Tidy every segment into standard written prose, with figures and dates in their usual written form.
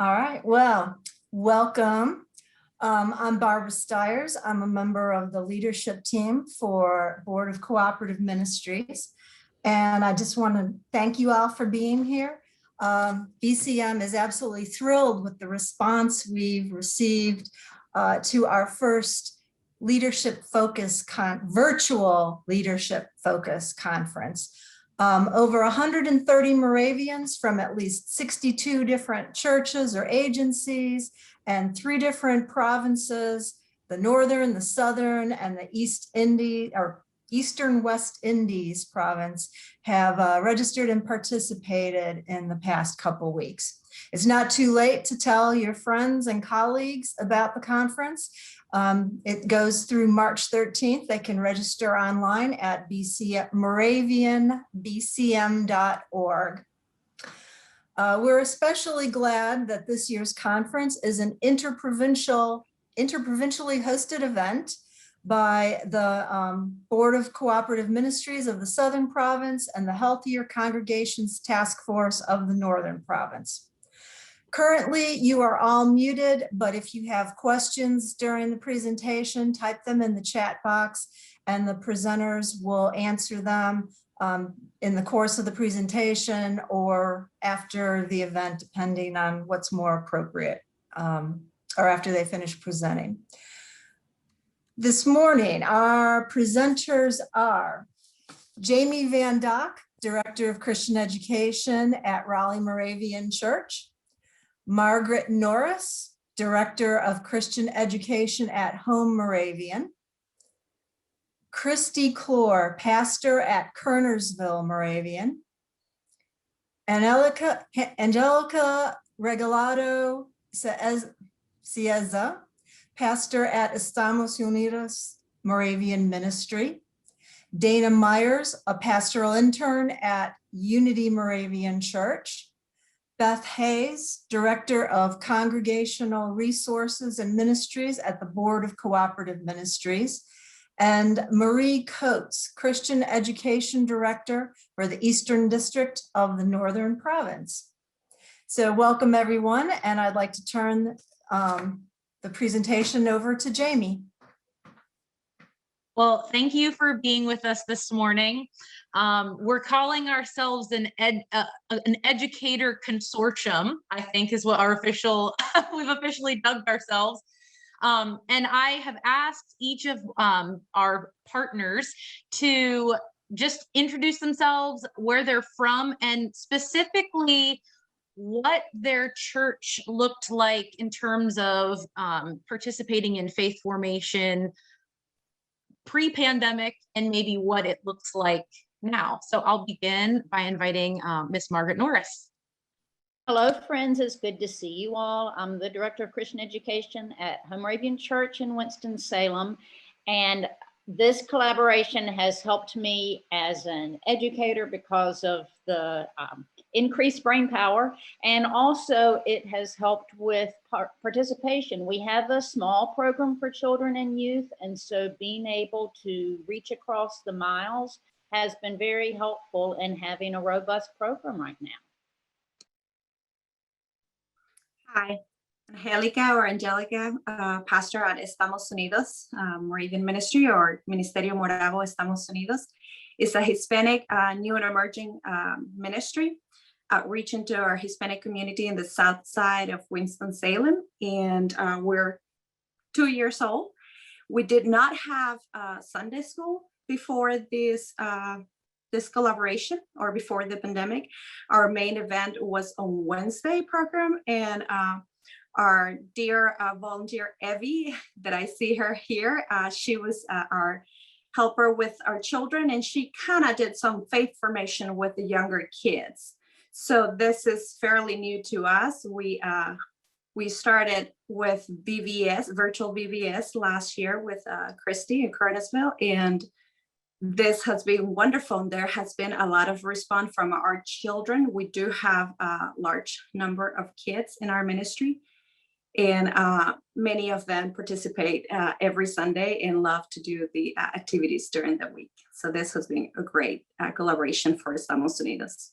All right, well, welcome. I'm Barbara Stiers. I'm a member of the leadership team for Board of Cooperative Ministries. And I just want to thank you all for being here. BCM is absolutely thrilled with the response we've received to our first virtual leadership focus conference. Over 130 Moravians from at least 62 different churches or agencies and 3 different provinces, the Northern, the Southern, and the Eastern West Indies province have registered and participated in the past couple weeks. It's not too late to tell your friends and colleagues about the conference. It goes through March 13th. They can register online at moravianbcm.org. We're especially glad that this year's conference is an interprovincially hosted event by the Board of Cooperative Ministries of the Southern Province and the Healthier Congregations Task Force of the Northern Province. Currently, you are all muted, but if you have questions during the presentation, type them in the chat box and the presenters will answer them in the course of the presentation or after the event, depending on what's more appropriate, or after they finish presenting. This morning, our presenters are Jami Vandock, Director of Christian Education at Raleigh Moravian Church, Margaret Norris, Director of Christian Education at Home Moravian, Christy Clore, Pastor at Kernersville Moravian, Angelica Regalado Cieza, Pastor at Estamos Unidos Moravian Ministry, Dana Myers, a pastoral intern at Unity Moravian Church, Beth Hayes, Director of Congregational Resources and Ministries at the Board of Cooperative Ministries, and Marie Coates, Christian Education Director for the Eastern District of the Northern Province. So welcome everyone, and I'd like to turn the presentation over to Jami. Well, thank you for being with us this morning. We're calling ourselves an educator consortium, I think is what we've officially dubbed ourselves. And I have asked each of our partners to just introduce themselves, where they're from, and specifically what their church looked like in terms of participating in faith formation pre-pandemic and maybe what it looks like now. So I'll begin by inviting Miss Margaret Norris. Hello, friends. It's good to see you all. I'm the Director of Christian Education at Home Moravian Church in Winston-Salem, and this collaboration has helped me as an educator because of the increased brain power, and also it has helped with participation. We have a small program for children and youth, and so being able to reach across the miles has been very helpful in having a robust program right now. Hi, Angelica, pastor at Estamos Unidos, Moravian Ministry, or Ministerio Moravo Estamos Unidos. It's a Hispanic new and emerging ministry outreaching to our Hispanic community in the south side of Winston-Salem, and we're 2 years old. We did not have Sunday school before this collaboration, or before the pandemic. Our main event was a Wednesday program, and our dear volunteer Evie, that I see her here, she was our helper with our children, and she kind of did some faith formation with the younger kids. So this is fairly new to us. We started with VBS, virtual VBS, last year with Christy in Kernersville, and this has been wonderful. And there has been a lot of response from our children. We do have a large number of kids in our ministry, and many of them participate every Sunday and love to do the activities during the week. So this has been a great collaboration for Estamos Unidos.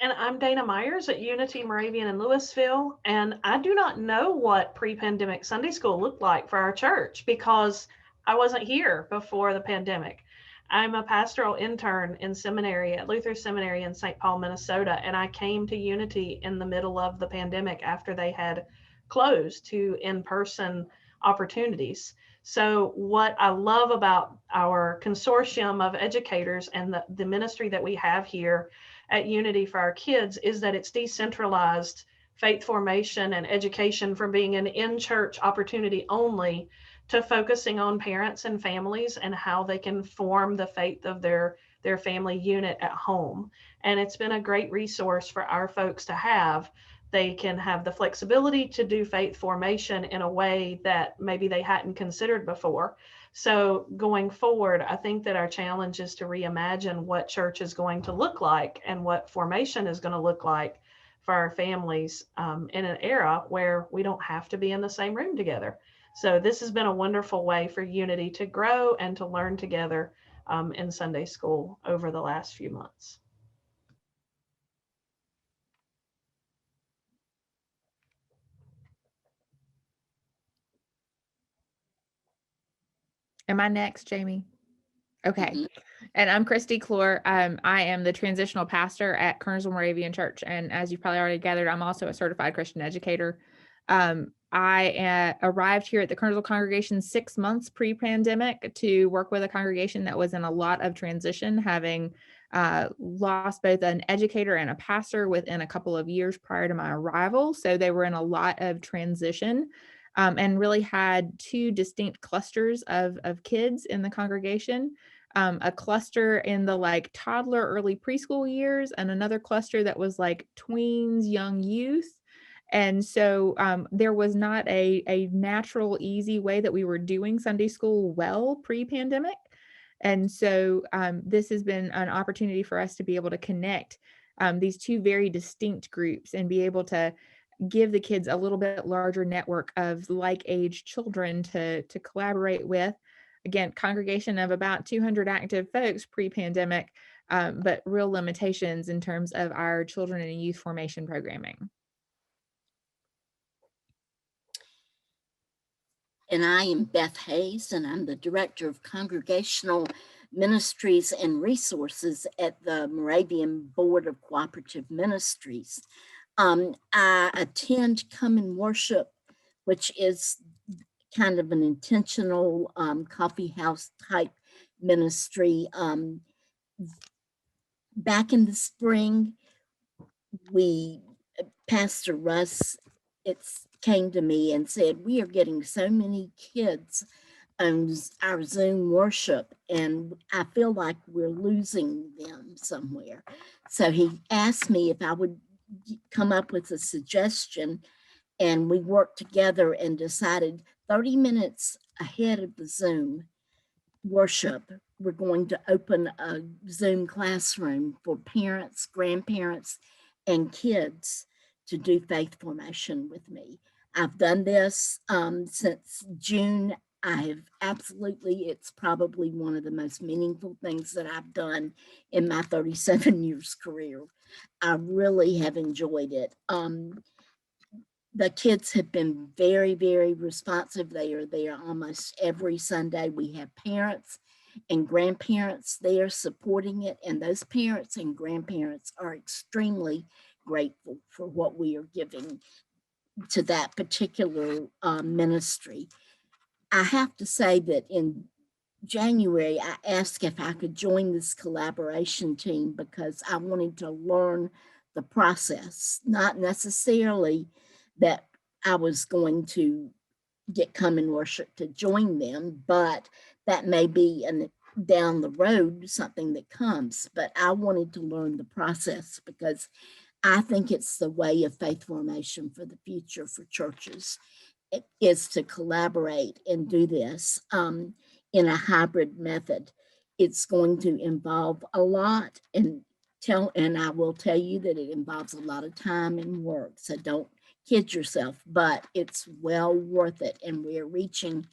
And I'm Dana Myers at Unity Moravian in Louisville. And I do not know what pre-pandemic Sunday school looked like for our church because I wasn't here before the pandemic. I'm a pastoral intern in seminary at Luther Seminary in St. Paul, Minnesota. And I came to Unity in the middle of the pandemic after they had closed to in-person opportunities. So what I love about our consortium of educators and the ministry that we have here at Unity for our kids is that it's decentralized faith formation and education from being an in-church opportunity only to focusing on parents and families and how they can form the faith of their family unit at home. And it's been a great resource for our folks to have. They can have the flexibility to do faith formation in a way that maybe they hadn't considered before. So going forward, I think that our challenge is to reimagine what church is going to look like and what formation is going to look like for our families in an era where we don't have to be in the same room together. So this has been a wonderful way for Unity to grow and to learn together in Sunday school over the last few months. Am I next, Jami? Okay. And I'm Christy Clore. I am the transitional pastor at Kernersville Moravian Church. And as you've probably already gathered, I'm also a certified Christian educator. I arrived here at the Kernersville congregation 6 months pre-pandemic to work with a congregation that was in a lot of transition, having lost both an educator and a pastor within a couple of years prior to my arrival. So they were in a lot of transition. And really had two distinct clusters of kids in the congregation, a cluster in the like toddler, early preschool years, and another cluster that was like tweens, young youth. And so there was not a natural, easy way that we were doing Sunday school well pre-pandemic. And so this has been an opportunity for us to be able to connect these two very distinct groups and be able to give the kids a little bit larger network of like-age children to collaborate with. Again, congregation of about 200 active folks pre-pandemic, but real limitations in terms of our children and youth formation programming. And I am Beth Hayes, and I'm the Director of Congregational Ministries and Resources at the Moravian Board of Cooperative Ministries. I attend Come and Worship, which is kind of an intentional coffee house type ministry. Back in the spring, Pastor Russ, came to me and said, we are getting so many kids on our Zoom worship, and I feel like we're losing them somewhere. So he asked me if I would come up with a suggestion, and we worked together and decided 30 minutes ahead of the Zoom worship, we're going to open a Zoom classroom for parents, grandparents, and kids to do faith formation with me. I've done this since June. It's probably one of the most meaningful things that I've done in my 37 years career. I really have enjoyed it. The kids have been very, very responsive. They are there almost every Sunday. We have parents and grandparents there supporting it, and those parents and grandparents are extremely grateful for what we are giving to that particular ministry. I have to say that in January, I asked if I could join this collaboration team because I wanted to learn the process, not necessarily that I was going to get Come and Worship to join them, but that may be down the road something that comes. But I wanted to learn the process because I think it's the way of faith formation for the future for churches. It is to collaborate and do this in a hybrid method. It's going to involve a lot, and I will tell you that it involves a lot of time and work. So don't kid yourself, but it's well worth it. And we're reaching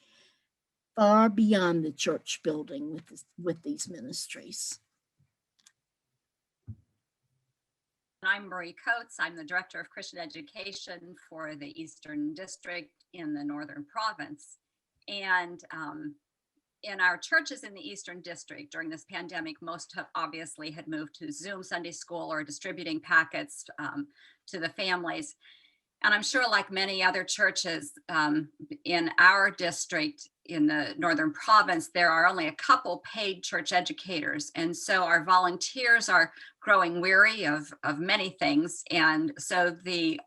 far beyond the church building with these ministries. I'm Marie Coates. I'm the Director of Christian Education for the Eastern District in the Northern Province. And in our churches in the Eastern District during this pandemic, most have obviously had moved to Zoom Sunday School or distributing packets to the families. And I'm sure, like many other churches in our district in the Northern Province, there are only a couple paid church educators. And so our volunteers are growing weary of many things. And so the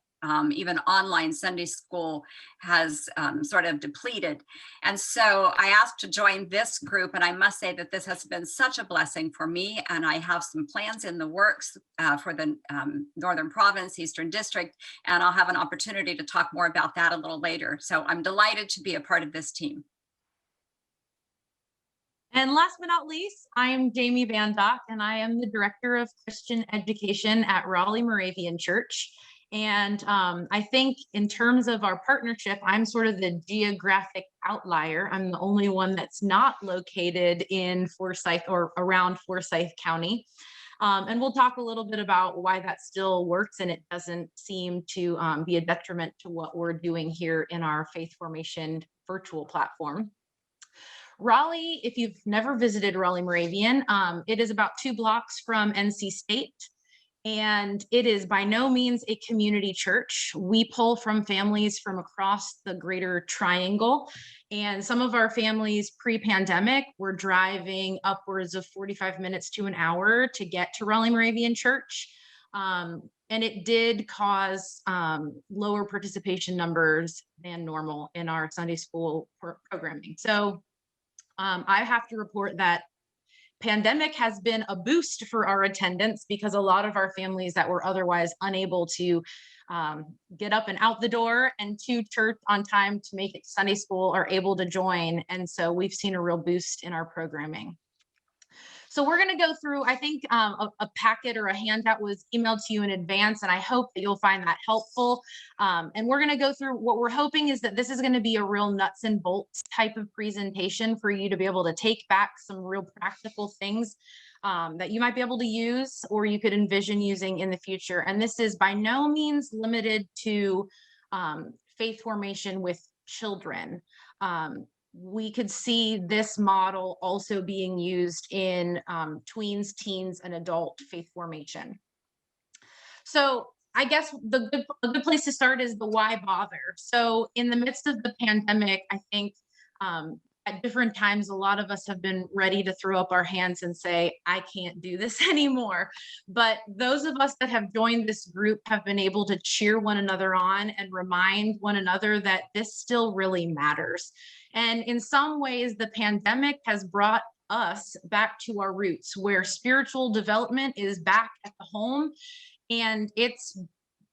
even online Sunday school has sort of depleted. And so I asked to join this group, and I must say that this has been such a blessing for me. And I have some plans in the works for the Northern Province, Eastern District, and I'll have an opportunity to talk more about that a little later. So I'm delighted to be a part of this team. And last but not least, I am Jami Vandock, and I am the Director of Christian Education at Raleigh Moravian Church. And I think in terms of our partnership, I'm sort of the geographic outlier. I'm the only one that's not located in Forsyth or around Forsyth County. And we'll talk a little bit about why that still works and it doesn't seem to be a detriment to what we're doing here in our faith formation virtual platform. Raleigh, if you've never visited Raleigh Moravian, it is about 2 blocks from NC State. And it is by no means a community church. We pull from families from across the greater triangle. And some of our families pre-pandemic were driving upwards of 45 minutes to an hour to get to Raleigh Moravian Church. And it did cause lower participation numbers than normal in our Sunday school programming. So I have to report that pandemic has been a boost for our attendance because a lot of our families that were otherwise unable to get up and out the door and to church on time to make it to Sunday school are able to join. And so we've seen a real boost in our programming. So we're going to go through, I think a packet or a handout was emailed to you in advance, and I hope that you'll find that helpful. And we're going to go through what we're hoping is that this is going to be a real nuts and bolts type of presentation for you to be able to take back some real practical things that you might be able to use or you could envision using in the future. And this is by no means limited to faith formation with children. We could see this model also being used in tweens, teens, and adult faith formation. So I guess a good place to start is the why bother. So in the midst of the pandemic, I think at different times, a lot of us have been ready to throw up our hands and say, I can't do this anymore. But those of us that have joined this group have been able to cheer one another on and remind one another that this still really matters. And in some ways, the pandemic has brought us back to our roots where spiritual development is back at the home, and it's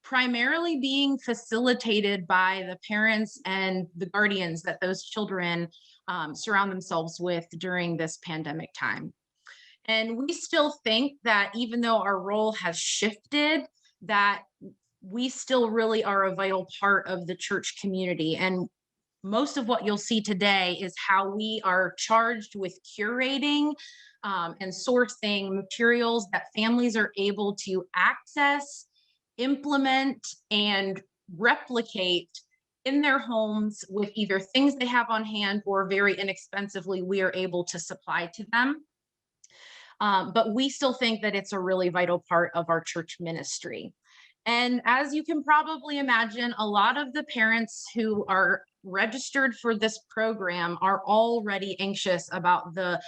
primarily being facilitated by the parents and the guardians that those children surround themselves with during this pandemic time. And we still think that even though our role has shifted, that we still really are a vital part of the church community. And most of what you'll see today is how we are charged with curating and sourcing materials that families are able to access, implement, and replicate in their homes with either things they have on hand or very inexpensively we are able to supply to them. But we still think that it's a really vital part of our church ministry. And as you can probably imagine, a lot of the parents who are registered for this program are already anxious about the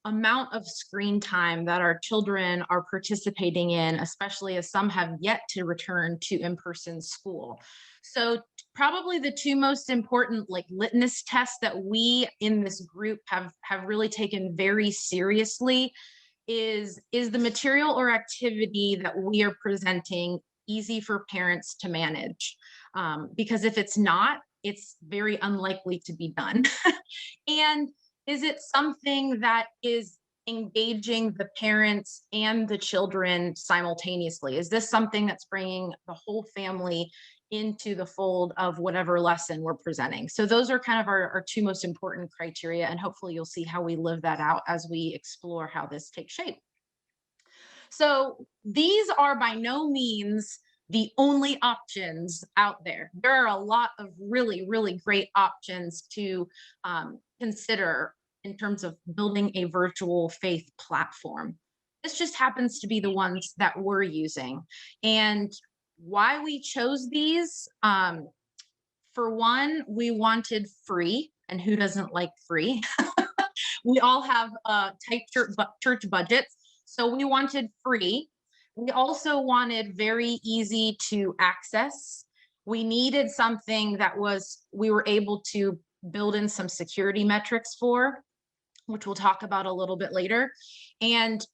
amount of screen time that our children are participating in, especially as some have yet to return to in-person school. So probably the 2 most important litmus tests that we in this group have really taken very seriously is the material or activity that we are presenting easy for parents to manage? Because if it's not, it's very unlikely to be done. And is it something that is engaging the parents and the children simultaneously? Is this something that's bringing the whole family into the fold of whatever lesson we're presenting? So those are kind of our 2 most important criteria, and hopefully you'll see how we live that out as we explore how this takes shape. So these are by no means the only options out there. There are a lot of really, really great options to consider in terms of building a virtual faith platform. This just happens to be the ones that we're using. And why we chose these, for one, we wanted free, and who doesn't like free? We all have tight church budgets, so we wanted free. We also wanted very easy to access. We needed something that we were able to build in some security metrics for, which we'll talk about a little bit later. And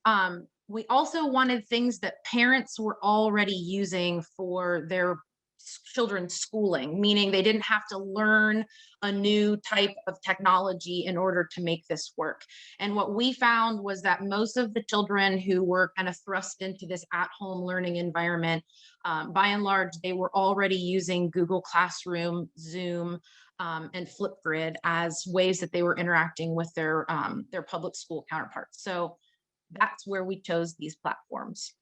we also wanted things that parents were already using for their children's schooling, meaning they didn't have to learn a new type of technology in order to make this work. And what we found was that most of the children who were kind of thrust into this at-home learning environment, by and large, they were already using Google Classroom, Zoom, and Flipgrid as ways that they were interacting with their public school counterparts. So that's where we chose these platforms.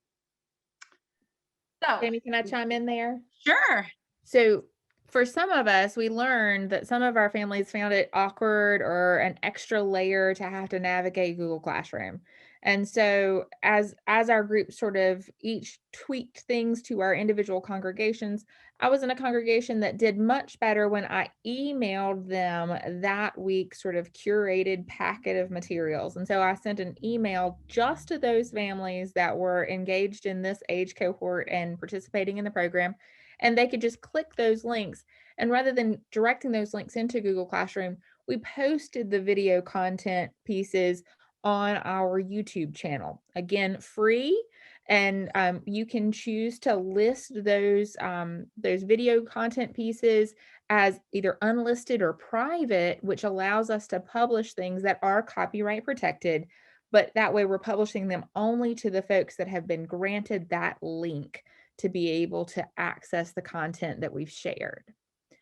So, Jami, can I chime in there? Sure. So for some of us, we learned that some of our families found it awkward or an extra layer to have to navigate Google Classroom. And so as our group sort of each tweaked things to our individual congregations, I was in a congregation that did much better when I emailed them that week sort of curated packet of materials. And so I sent an email just to those families that were engaged in this age cohort and participating in the program. And they could just click those links. And rather than directing those links into Google Classroom, we posted the video content pieces on our YouTube channel. Again, free. And you can choose to list those video content pieces as either unlisted or private, which allows us to publish things that are copyright protected. But that way we're publishing them only to the folks that have been granted that link to be able to access the content that we've shared.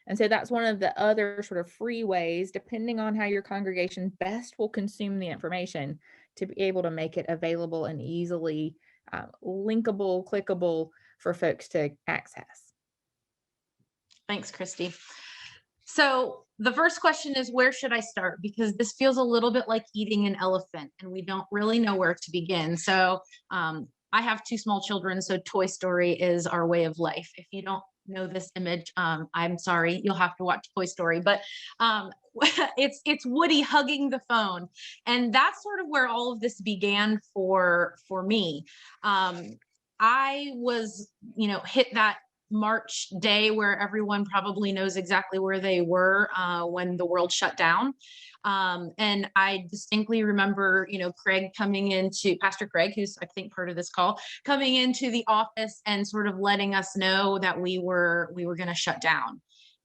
And so that's one of the other sort of free ways, depending on how your congregation best will consume the information, to be able to make it available and easily linkable, clickable for folks to access. Thanks, Christy. So the first question is, where should I start? Because this feels a little bit like eating an elephant and we don't really know where to begin. So I have 2 small children, so Toy Story is our way of life. If you don't know this image, I'm sorry, you'll have to watch Toy Story, but it's Woody hugging the phone. And that's sort of where all of this began for me. I was, hit that March day where everyone probably knows exactly where they were when the world shut down. And I distinctly remember, Craig coming into, Pastor Craig, who's I think part of this call, coming into the office and sort of letting us know that we were going to shut down.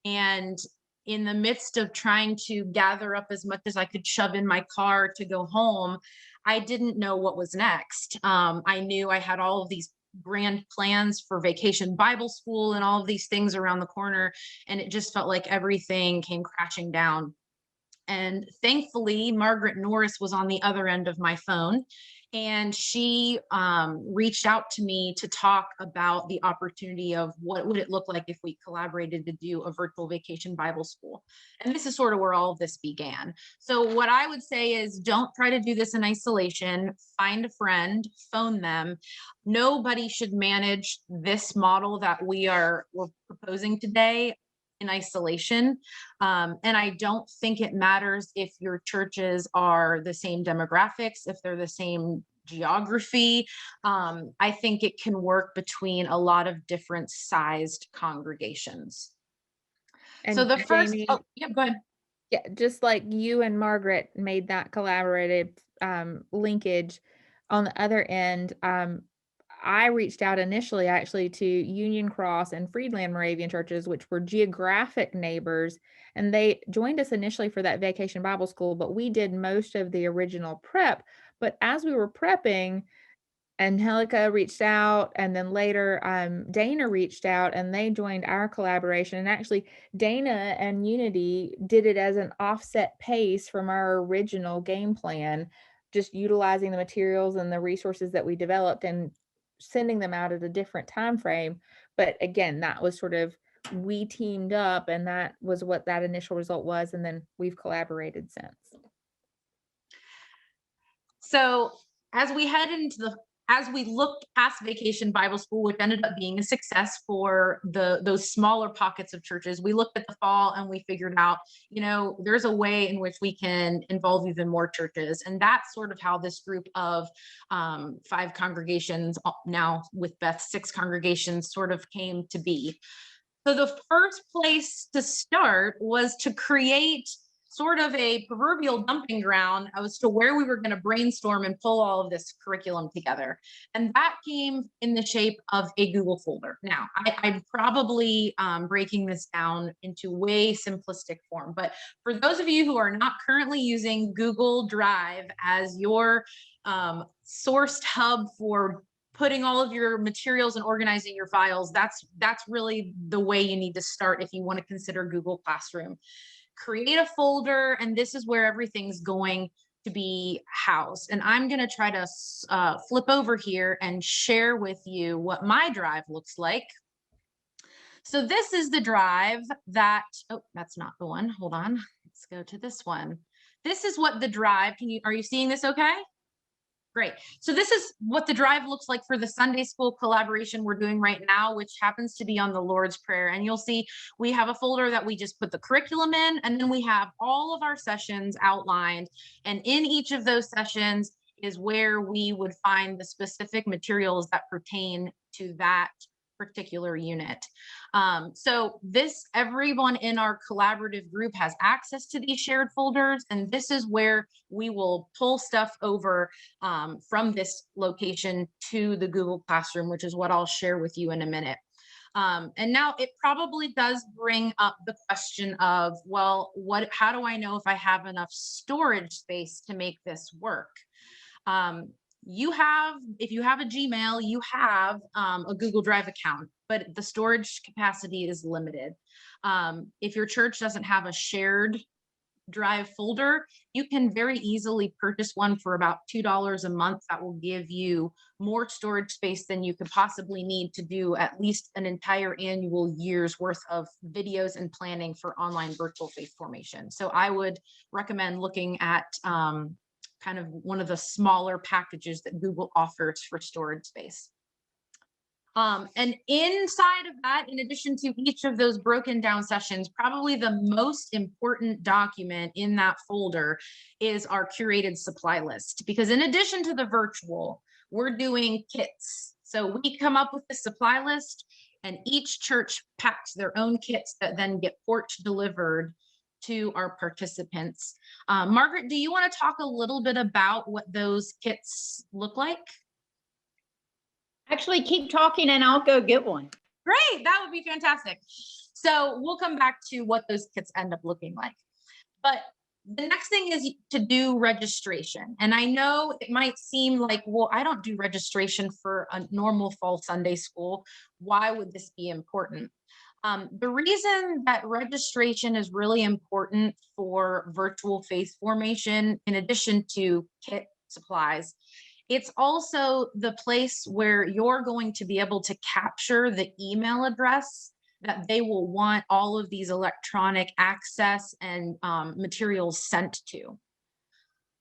And in the midst of trying to gather up as much as I could shove in my car to go home, I didn't know what was next. I knew I had all of these grand plans for Vacation Bible School and all of these things around the corner, and it just felt like everything came crashing down. And thankfully, Margaret Norris was on the other end of my phone, and she reached out to me to talk about the opportunity of what would it look like if we collaborated to do a virtual Vacation Bible School. And this is sort of where all of this began. So what I would say is, don't try to do this in isolation. Find a friend, phone them. Nobody should manage this model that we're proposing today in isolation. And I don't think it matters if your churches are the same demographics, if they're the same geography. I think it can work between a lot of different sized congregations. And so the first, Jami, go ahead. Yeah, just like you and Margaret made that collaborative linkage, on the other end, I reached out initially actually to Union Cross and Friedland Moravian churches, which were geographic neighbors, and they joined us initially for that Vacation Bible School, but we did most of the original prep. But as we were prepping, Angelica reached out, and then later Dana reached out, and they joined our collaboration. And actually, Dana and Unity did it as an offset pace from our original game plan, just utilizing the materials and the resources that we developed and sending them out at a different time frame. But again, that was sort of, we teamed up, and that was what that initial result was. And then we've collaborated since. So as we head into as we looked past Vacation Bible School, which ended up being a success for those smaller pockets of churches, we looked at the fall and we figured out, there's a way in which we can involve even more churches. And that's sort of how this group of 5 congregations, now with Beth, 6 congregations, sort of came to be. So the first place to start was to create sort of a proverbial dumping ground as to where we were going to brainstorm and pull all of this curriculum together. And that came in the shape of a Google folder. Now, I'm probably breaking this down into way simplistic form, but for those of you who are not currently using Google Drive as your sourced hub for putting all of your materials and organizing your files, that's really the way you need to start if you want to consider Google Classroom. Create a folder, and this is where everything's going to be housed. And I'm going to try to flip over here and share with you what my drive looks like. So this is the drive that, oh, that's not the one. Hold on. Let's go to this one. This is what the drive, are you seeing this okay? Great. So this is what the drive looks like for the Sunday school collaboration we're doing right now, which happens to be on the Lord's Prayer. And you'll see we have a folder that we just put the curriculum in, and then we have all of our sessions outlined. And in each of those sessions is where we would find the specific materials that pertain to that particular unit. So everyone in our collaborative group has access to these shared folders, and this is where we will pull stuff over from this location to the Google Classroom, which is what I'll share with you in a minute. And now it probably does bring up the question of, well, how do I know if I have enough storage space to make this work? If you have a Gmail, you have a Google Drive account, but the storage capacity is limited. If your church doesn't have a shared drive folder, you can very easily purchase one for about $2 a month. That will give you more storage space than you could possibly need to do at least an entire annual year's worth of videos and planning for online virtual faith formation. So I would recommend looking at kind of one of the smaller packages that Google offers for storage space. And inside of that, in addition to each of those broken down sessions, probably the most important document in that folder is our curated supply list. Because in addition to the virtual, we're doing kits. So we come up with the supply list, and each church packs their own kits that then get porch delivered to our participants. Margaret, do you want to talk a little bit about what those kits look like? Actually, keep talking and I'll go get one. Great, that would be fantastic. So we'll come back to what those kits end up looking like. But the next thing is to do registration. And I know it might seem like, well, I don't do registration for a normal fall Sunday school. Why would this be important? The reason that registration is really important for virtual faith formation, in addition to kit supplies, it's also the place where you're going to be able to capture the email address that they will want all of these electronic access and materials sent to.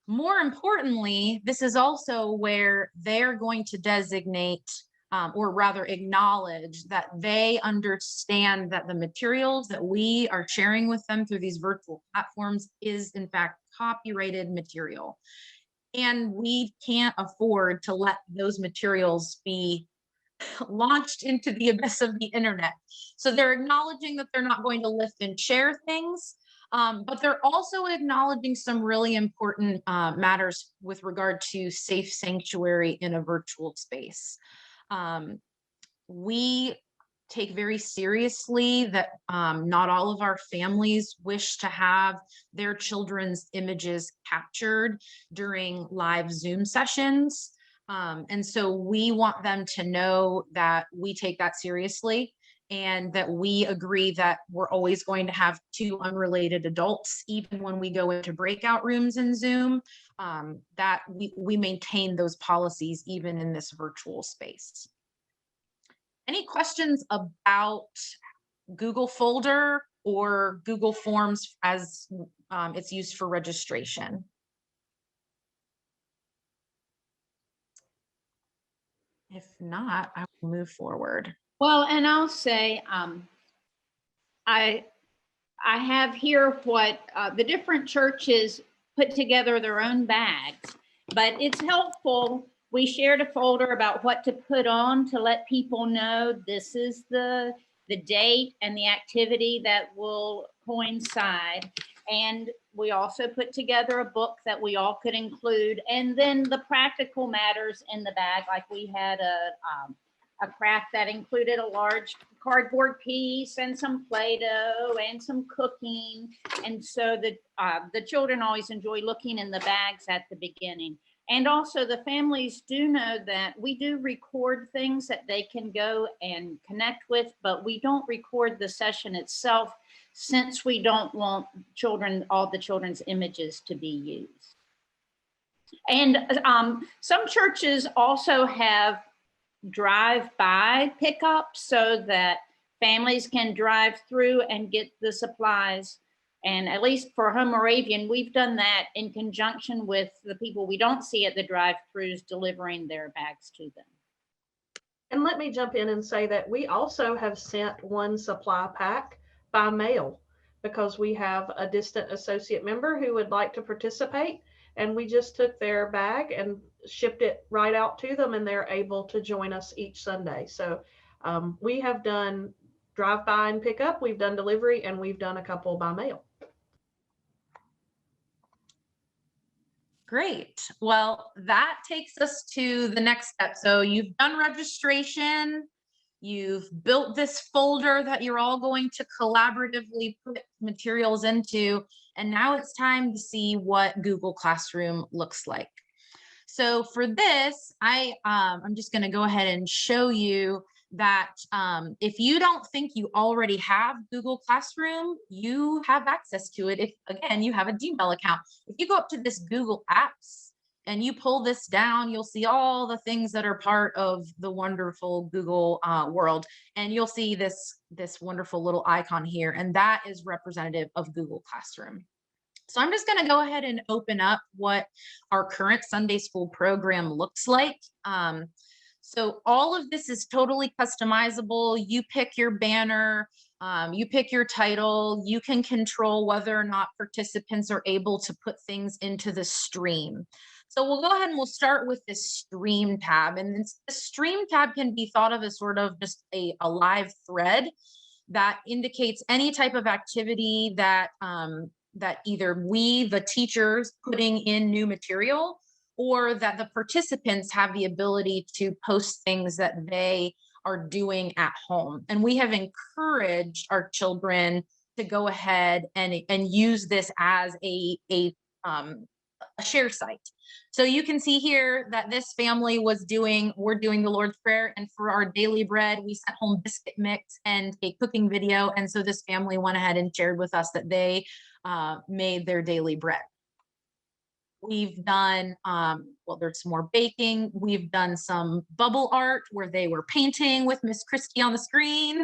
More importantly, this is also where they're going to designate or rather acknowledge that they understand that the materials that we are sharing with them through these virtual platforms is in fact copyrighted material. And we can't afford to let those materials be launched into the abyss of the internet. So they're acknowledging that they're not going to lift and share things, but they're also acknowledging some really important matters with regard to safe sanctuary in a virtual space. We take very seriously that not all of our families wish to have their children's images captured during live Zoom sessions. And so we want them to know that we take that seriously and that we agree that we're always going to have 2 unrelated adults, even when we go into breakout rooms in Zoom, that we maintain those policies even in this virtual space. Any questions about Google Folder or Google Forms as it's used for registration? If not, I will move forward. Well, and I'll say, I have here what the different churches put together their own bags, but it's helpful. We shared a folder about what to put on to let people know this is the date and the activity that will coincide. And we also put together a book that we all could include. And then the practical matters in the bag, like we had a craft that included a large cardboard piece and some Play-Doh and some cooking. And so the children always enjoy looking in the bags at the beginning. And also the families do know that we do record things that they can go and connect with, but we don't record the session itself since we don't want all the children's images to be used. And some churches also have drive-by pickup so that families can drive through and get the supplies. And at least for Home Moravian, we've done that in conjunction with the people we don't see at the drive-throughs delivering their bags to them. And let me jump in and say that we also have sent one supply pack by mail because we have a distant associate member who would like to participate. And we just took their bag and shipped it right out to them, and they're able to join us each Sunday. So we have done drive-by and pick up, we've done delivery, and we've done a couple by mail. Great. Well, that takes us to the next step. So you've done registration, you've built this folder that you're all going to collaboratively put materials into, and now it's time to see what Google Classroom looks like. So for this, I'm just going to go ahead and show you that if you don't think you already have Google Classroom, you have access to it if, again, you have a Gmail account. If you go up to this Google Apps and you pull this down, you'll see all the things that are part of the wonderful Google world. And you'll see this wonderful little icon here, and that is representative of Google Classroom. So I'm just going to go ahead and open up what our current Sunday school program looks like. So all of this is totally customizable. You pick your banner, you pick your title, you can control whether or not participants are able to put things into the stream. So we'll go ahead and we'll start with this stream tab. And the stream tab can be thought of as sort of just a live thread that indicates any type of activity that, that either we, the teachers, putting in new material, or that the participants have the ability to post things that they are doing at home. And we have encouraged our children to go ahead and use this as a share site. So you can see here that this family we're doing the Lord's Prayer, and for our daily bread, we sent home biscuit mix and a cooking video. And so this family went ahead and shared with us that they made their daily bread. We've done, well, there's some more baking. We've done some bubble art where they were painting with Miss Christy on the screen.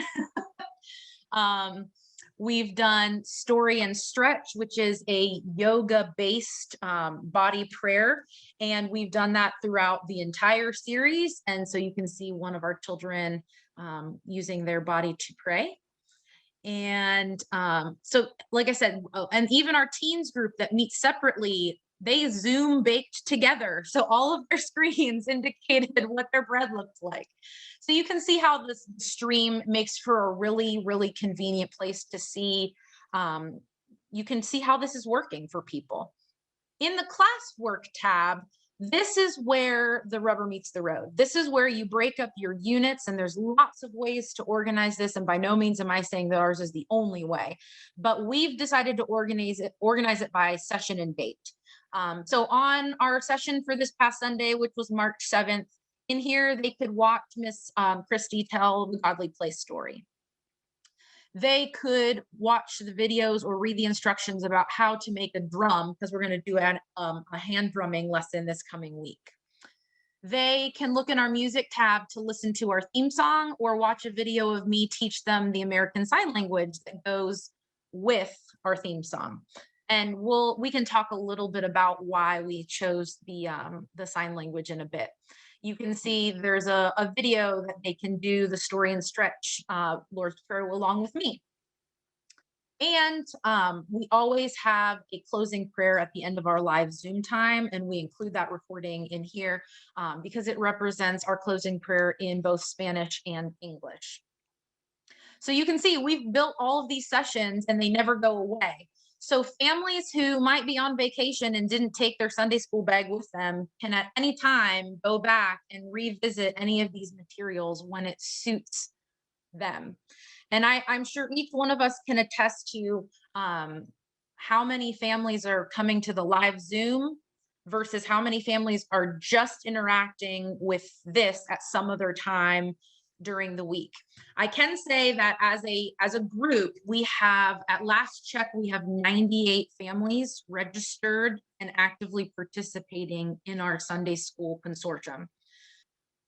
We've done Story and Stretch, which is a yoga-based body prayer. And we've done that throughout the entire series. And so you can see one of our children using their body to pray. And so, like I said, and even our teens group that meets separately, they Zoom baked together. So all of their screens indicated what their bread looked like. So you can see how this stream makes for a really, really convenient place to see. You can see how this is working for people. In the classwork tab, this is where the rubber meets the road. This is where you break up your units, and there's lots of ways to organize this. And by no means am I saying that ours is the only way, but we've decided to organize it by session and date. So on our session for this past Sunday, which was March 7th, in here, they could watch Miss Christy tell the Godly Place story. They could watch the videos or read the instructions about how to make a drum, because we're going to do a hand drumming lesson this coming week. They can look in our music tab to listen to our theme song, or watch a video of me teach them the American Sign Language that goes with our theme song. And we can talk a little bit about why we chose the sign language in a bit. You can see there's a video that they can do the story and stretch Lord's Prayer along with me. And we always have a closing prayer at the end of our live Zoom time, and we include that recording in here because it represents our closing prayer in both Spanish and English. So you can see we've built all of these sessions and they never go away. So families who might be on vacation and didn't take their Sunday school bag with them can at any time go back and revisit any of these materials when it suits them. And I'm sure each one of us can attest to how many families are coming to the live Zoom versus how many families are just interacting with this at some other time during the week. I can say that as a group, we have, at last check, we have 98 families registered and actively participating in our Sunday school consortium.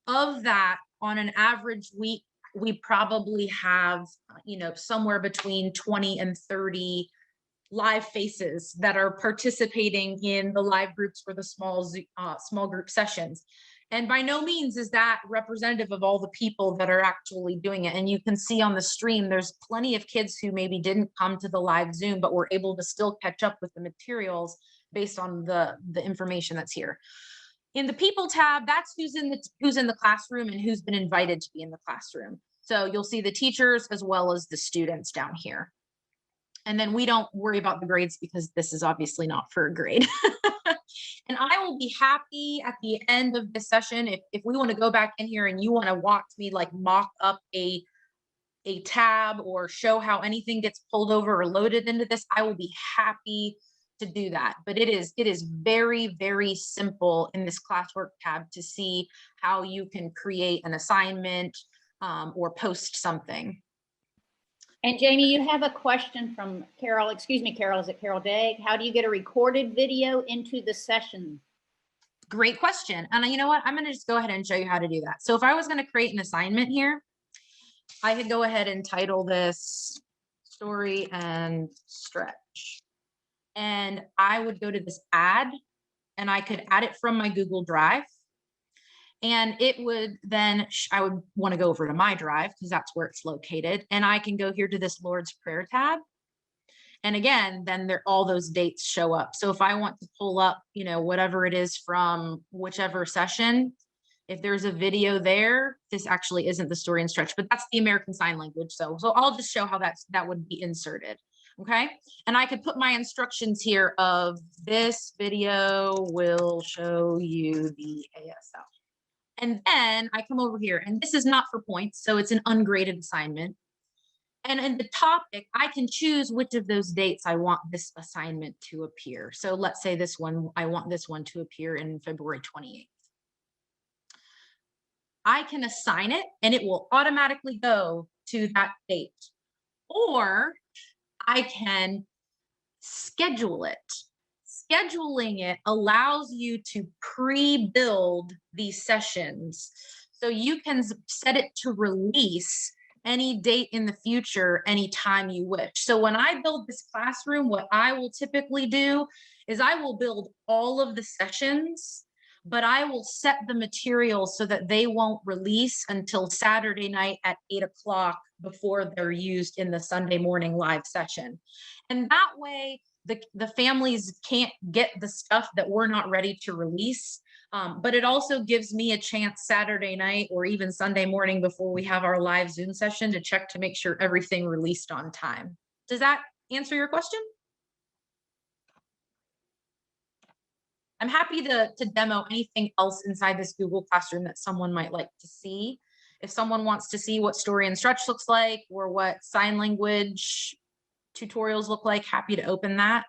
Of that, on an average week, we probably have, somewhere between 20 and 30 live faces that are participating in the live groups for the small group sessions. And by no means is that representative of all the people that are actually doing it. And you can see on the stream, there's plenty of kids who maybe didn't come to the live Zoom, but were able to still catch up with the materials based on the information that's here. In the people tab, that's who's in the classroom and who's been invited to be in the classroom. So you'll see the teachers as well as the students down here. And then we don't worry about the grades because this is obviously not for a grade. And I will be happy at the end of this session, if we want to go back in here and you want to watch me like mock up a tab or show how anything gets pulled over or loaded into this, I will be happy to do that. But it is very, very simple in this classwork tab to see how you can create an assignment or post something. And Jami, you have a question from Carol. Excuse me, Carol, is it Carol Degg? How do you get a recorded video into the session? Great question. And you know what? I'm going to just go ahead and show you how to do that. So if I was going to create an assignment here, I could go ahead and title this Story and Stretch. And I would go to this add, and I could add it from my Google Drive. And it would then, I would want to go over to my drive because that's where it's located. And I can go here to this Lord's Prayer tab. And again, then all those dates show up. So if I want to pull up, whatever it is from whichever session, if there's a video there, this actually isn't the Story and Stretch, but that's the American Sign Language. So I'll just show how that would be inserted. Okay. And I could put my instructions here of this video will show you the ASL. And then I come over here, and this is not for points, so it's an ungraded assignment. And in the topic, I can choose which of those dates I want this assignment to appear. So let's say this one, I want this one to appear in February 28th. I can assign it, and it will automatically go to that date. Or I can schedule it. Scheduling it allows you to pre-build these sessions. So you can set it to release any date in the future, anytime you wish. So when I build this classroom, what I will typically do is I will build all of the sessions, but I will set the materials so that they won't release until Saturday night at 8 o'clock before they're used in the Sunday morning live session. And that way, the families can't get the stuff that we're not ready to release, but it also gives me a chance Saturday night or even Sunday morning before we have our live Zoom session to check to make sure everything released on time. Does that answer your question? I'm happy to demo anything else inside this Google Classroom that someone might like to see. If someone wants to see what Story and Stretch looks like or what sign language tutorials look like, happy to open that.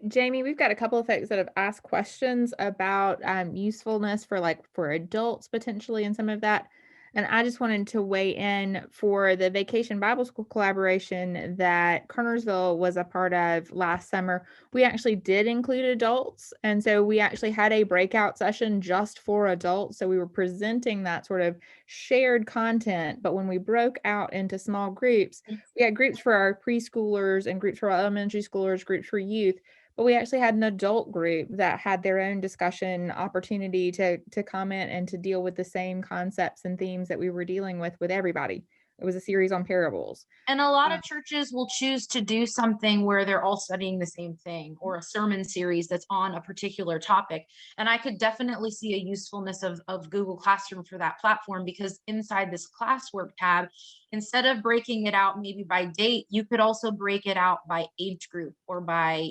Jami, we've got a couple of folks that have asked questions about usefulness for adults potentially and some of that. And I just wanted to weigh in for the Vacation Bible School collaboration that Kernersville was a part of last summer. We actually did include adults. And so we actually had a breakout session just for adults. So we were presenting that sort of shared content. But when we broke out into small groups, we had groups for our preschoolers and groups for our elementary schoolers, groups for youth. But we actually had an adult group that had their own discussion opportunity to comment and to deal with the same concepts and themes that we were dealing with everybody. It was a series on parables. And a lot of churches will choose to do something where they're all studying the same thing, or a sermon series that's on a particular topic. And I could definitely see a usefulness of Google Classroom for that platform, because inside this classwork tab, instead of breaking it out maybe by date, you could also break it out by age group or by,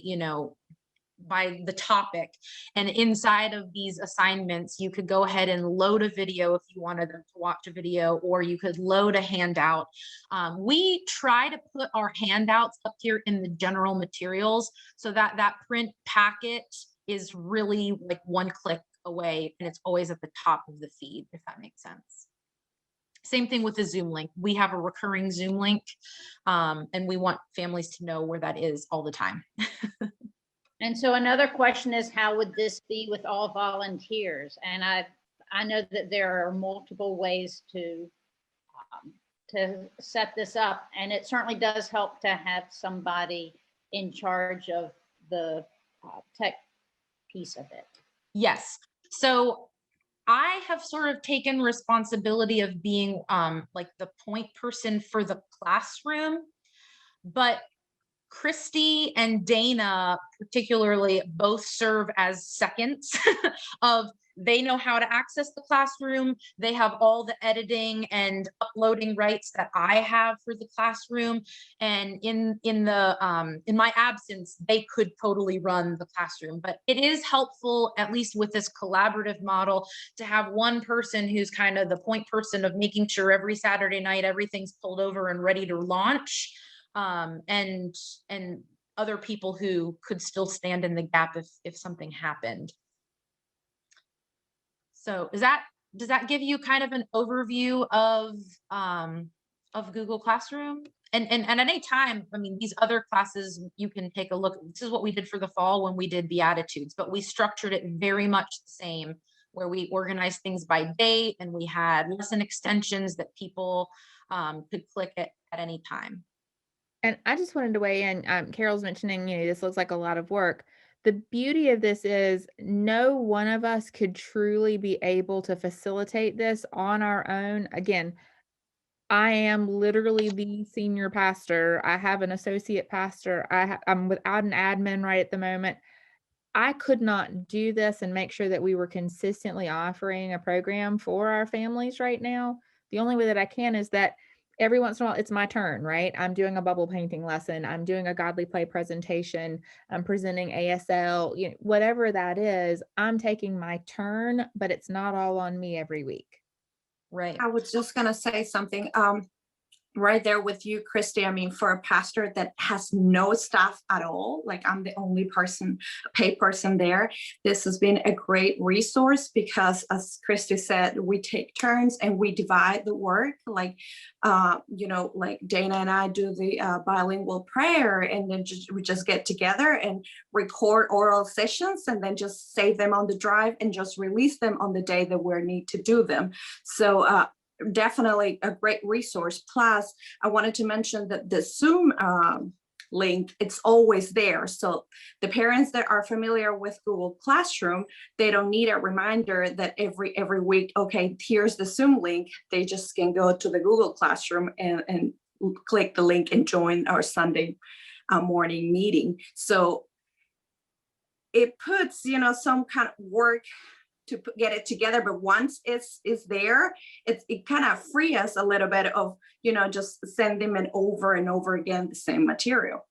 by the topic. And inside of these assignments, you could go ahead and load a video if you wanted them to watch a video, or you could load a handout. We try to put our handouts up here in the general materials so that that print packet is really like one click away, and it's always at the top of the feed, if that makes sense. Same thing with the Zoom link. We have a recurring Zoom link, and we want families to know where that is all the time. And so another question is, how would this be with all volunteers? And I know that there are multiple ways to set this up, and it certainly does help to have somebody in charge of the tech piece of it. Yes. So I have sort of taken responsibility of being like the point person for the classroom, but Christy and Dana particularly both serve as seconds of, they know how to access the classroom. They have all the editing and uploading rights that I have for the classroom. And in my absence, they could totally run the classroom. But it is helpful, at least with this collaborative model, to have one person who's kind of the point person of making sure every Saturday night everything's pulled over and ready to launch. And other people who could still stand in the gap if something happened. So does that give you kind of an overview of Google Classroom? And at any time, I mean, these other classes, you can take a look. This is what we did for the fall when we did Beatitudes, but we structured it very much the same, where we organized things by date, and we had lesson extensions that people could click at any time. And I just wanted to weigh in. Carol's mentioning, this looks like a lot of work. The beauty of this is no one of us could truly be able to facilitate this on our own. Again, I am literally the senior pastor. I have an associate pastor. I'm without an admin right at the moment. I could not do this and make sure that we were consistently offering a program for our families right now. The only way that I can is that every once in a while, it's my turn, right? I'm doing a bubble painting lesson. I'm doing a godly play presentation. I'm presenting ASL, whatever that is, I'm taking my turn, but it's not all on me every week. Right. I was just gonna say something. Right there with you, Christy. I mean, for a pastor that has no staff at all, like I'm the only paid person there, this has been a great resource, because as Christy said, we take turns and we divide the work. Like, like Dana and I do the bilingual prayer, and then we just get together and record oral sessions, and then just save them on the drive and just release them on the day that we need to do them. So definitely a great resource. Plus, I wanted to mention that the Zoom link, it's always there. So the parents that are familiar with Google Classroom, they don't need a reminder that every week, okay, here's the Zoom link. They just can go to the Google Classroom and click the link and join our Sunday morning meeting. So it puts, some kind of work to get it together, but once it's there, it kind of free us a little bit of just sending it over and over again the same material.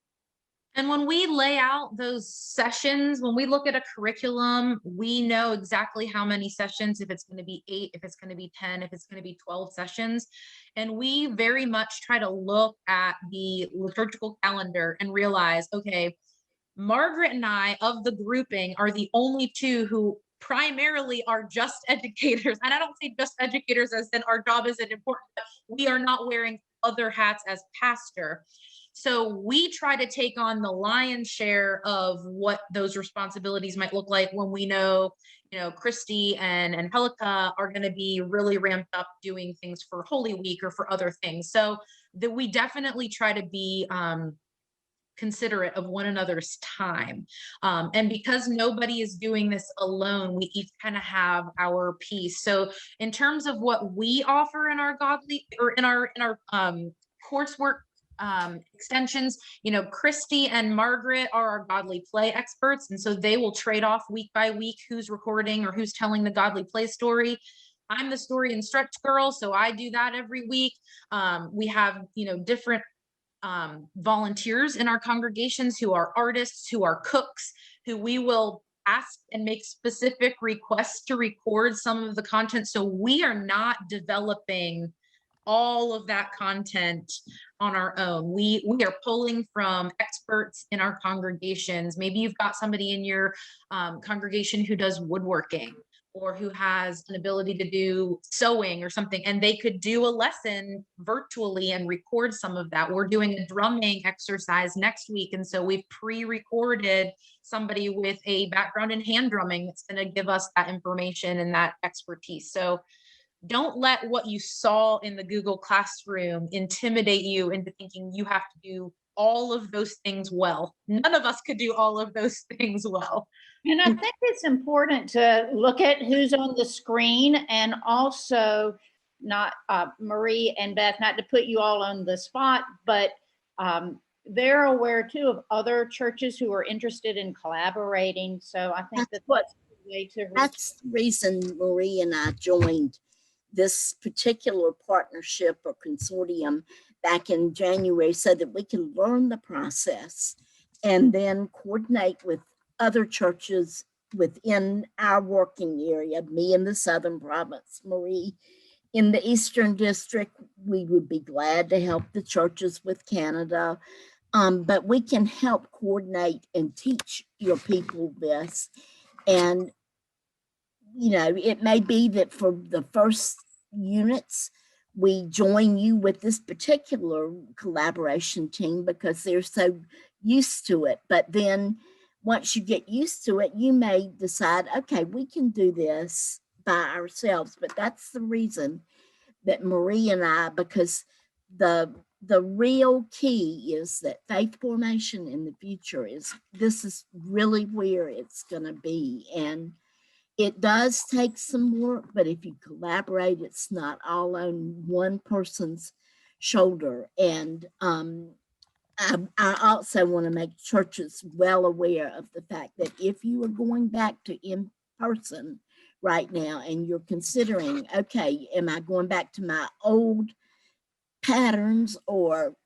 And when we lay out those sessions, when we look at a curriculum, we know exactly how many sessions, if it's going to be 8, if it's going to be 10, if it's going to be 12 sessions. And we very much try to look at the liturgical calendar and realize, okay, Margaret and I of the grouping are the only two who primarily are just educators. And I don't say just educators as in our job isn't important, but we are not wearing other hats as pastor. So we try to take on the lion's share of what those responsibilities might look like when we know, Christy and Angelica are going to be really ramped up doing things for Holy Week or for other things. So that we definitely try to be considerate of one another's time. And because nobody is doing this alone, we each kind of have our piece. So in terms of what we offer in our godly or in our coursework extensions, Christy and Margaret are our godly play experts. And so they will trade off week by week who's recording or who's telling the godly play story. I'm the story and stretch girl, so I do that every week. We have, different volunteers in our congregations who are artists, who are cooks, who we will ask and make specific requests to record some of the content. So we are not developing all of that content on our own. We are pulling from experts in our congregations. Maybe you've got somebody in your congregation who does woodworking, or who has an ability to do sewing or something, and they could do a lesson virtually and record some of that. We're doing a drumming exercise next week, and so we've pre-recorded somebody with a background in hand drumming that's going to give us that information and that expertise. So don't let what you saw in the Google Classroom intimidate you into thinking you have to do all of those things well. None of us could do all of those things well. And I think it's important to look at who's on the screen, and also not Marie and Beth, not to put you all on the spot, but they're aware too of other churches who are interested in collaborating. So I think that's a way to reach. That's the reason Marie and I joined this particular partnership or consortium back in January, so that we can learn the process and then coordinate with other churches within our working area, me in the Southern Province, Marie in the Eastern District. We would be glad to help the churches with Canada, but we can help coordinate and teach your people this. And, it may be that for the first units, we join you with this particular collaboration team because they're so used to it. But then once you get used to it, you may decide, okay, we can do this by ourselves. But that's the reason that Marie and I, because the real key is that faith formation in the future this is really where it's going to be. And it does take some work, but if you collaborate, it's not all on one person's shoulder. And I also want to make churches well aware of the fact that if you are going back to in person right now and you're considering, okay, am I going back to my old patterns, or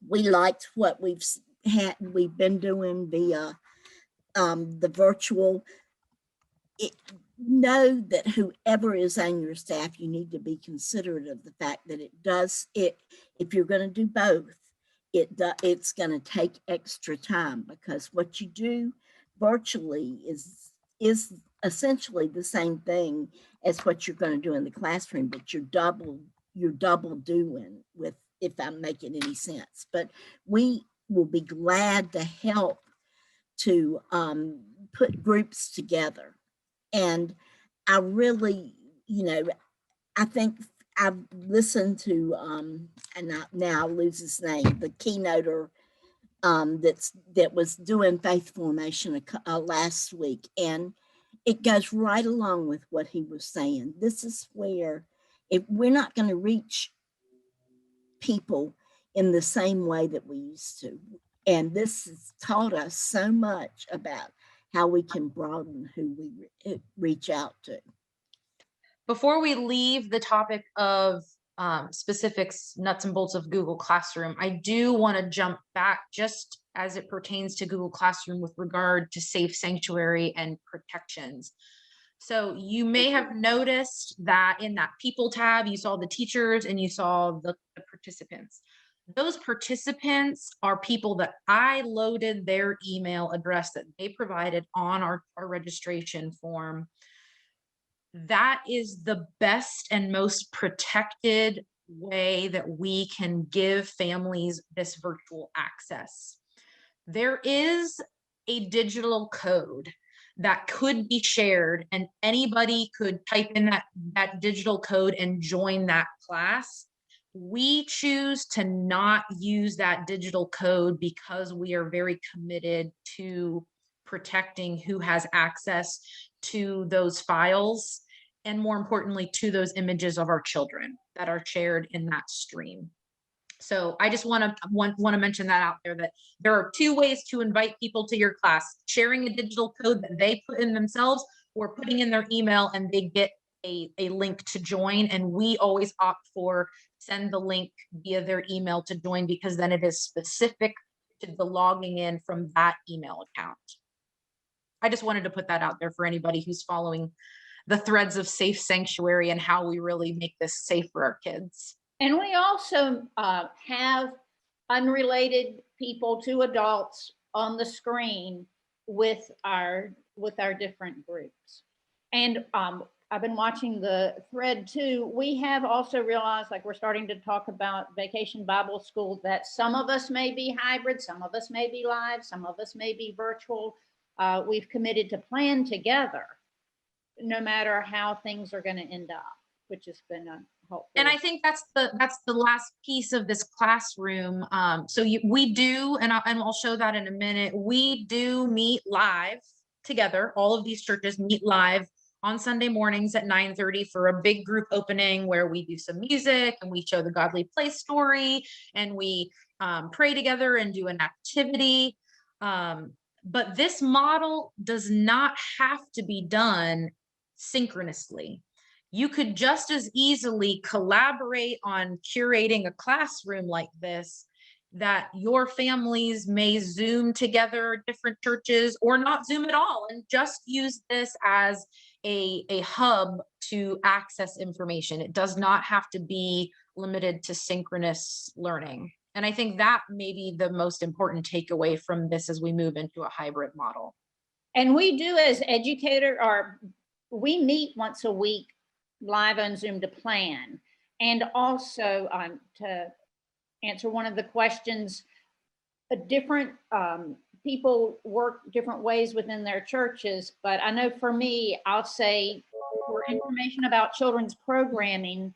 we liked what we've been doing via the virtual, know that whoever is on your staff, you need to be considerate of the fact that if you're going to do both, it's going to take extra time, because what you do virtually is essentially the same thing as what you're going to do in the classroom, but you're double doing with, if I'm making any sense. But we will be glad to help to put groups together. And I really, I think I've listened to, and now I'll lose his name, the keynoter that was doing faith formation last week. And it goes right along with what he was saying. This is where, if we're not going to reach people in the same way that we used to. And this has taught us so much about how we can broaden who we reach out to. Before we leave the topic of specifics, nuts and bolts of Google Classroom, I do want to jump back just as it pertains to Google Classroom with regard to safe sanctuary and protections. So you may have noticed that in that people tab, you saw the teachers and you saw the participants. those participants are people that I loaded their email address that they provided on our registration form. That is the best and most protected way that we can give families this virtual access. There is a digital code that could be shared, and anybody could type in that digital code and join that class. We choose to not use that digital code because we are very committed to protecting who has access to those files, and more importantly, to those images of our children that are shared in that stream. So I just want to mention that out there, that there are two ways to invite people to your class: sharing a digital code that they put in themselves, or putting in their email and they get a link to join. And we always opt for send the link via their email to join, because then it is specific to the logging in from that email account. I just wanted to put that out there for anybody who's following the threads of Safe Sanctuary and how we really make this safe for our kids. And we also have unrelated people to adults on the screen with our different groups. And I've been watching the thread too. We have also realized, like, we're starting to talk about Vacation Bible School, that some of us may be hybrid, some of us may be live, some of us may be virtual. We've committed to plan together, no matter how things are going to end up, which has been helpful. And I think that's the last piece of this classroom. So we do, and I'll show that in a minute. We do meet live together. All of these churches meet live on Sunday mornings at 9:30 for a big group opening where we do some music and we show the Godly Place story, and we pray together and do an activity. But this model does not have to be done synchronously. You could just as easily collaborate on curating a classroom like this, that your families may Zoom together at different churches, or not Zoom at all, and just use this as a hub to access information. It does not have to be limited to synchronous learning. And I think that may be the most important takeaway from this as we move into a hybrid model. And we do, as we meet once a week live on Zoom to plan. And also to answer one of the questions, different people work different ways within their churches. But I know for me, I'll say, for information about children's programming,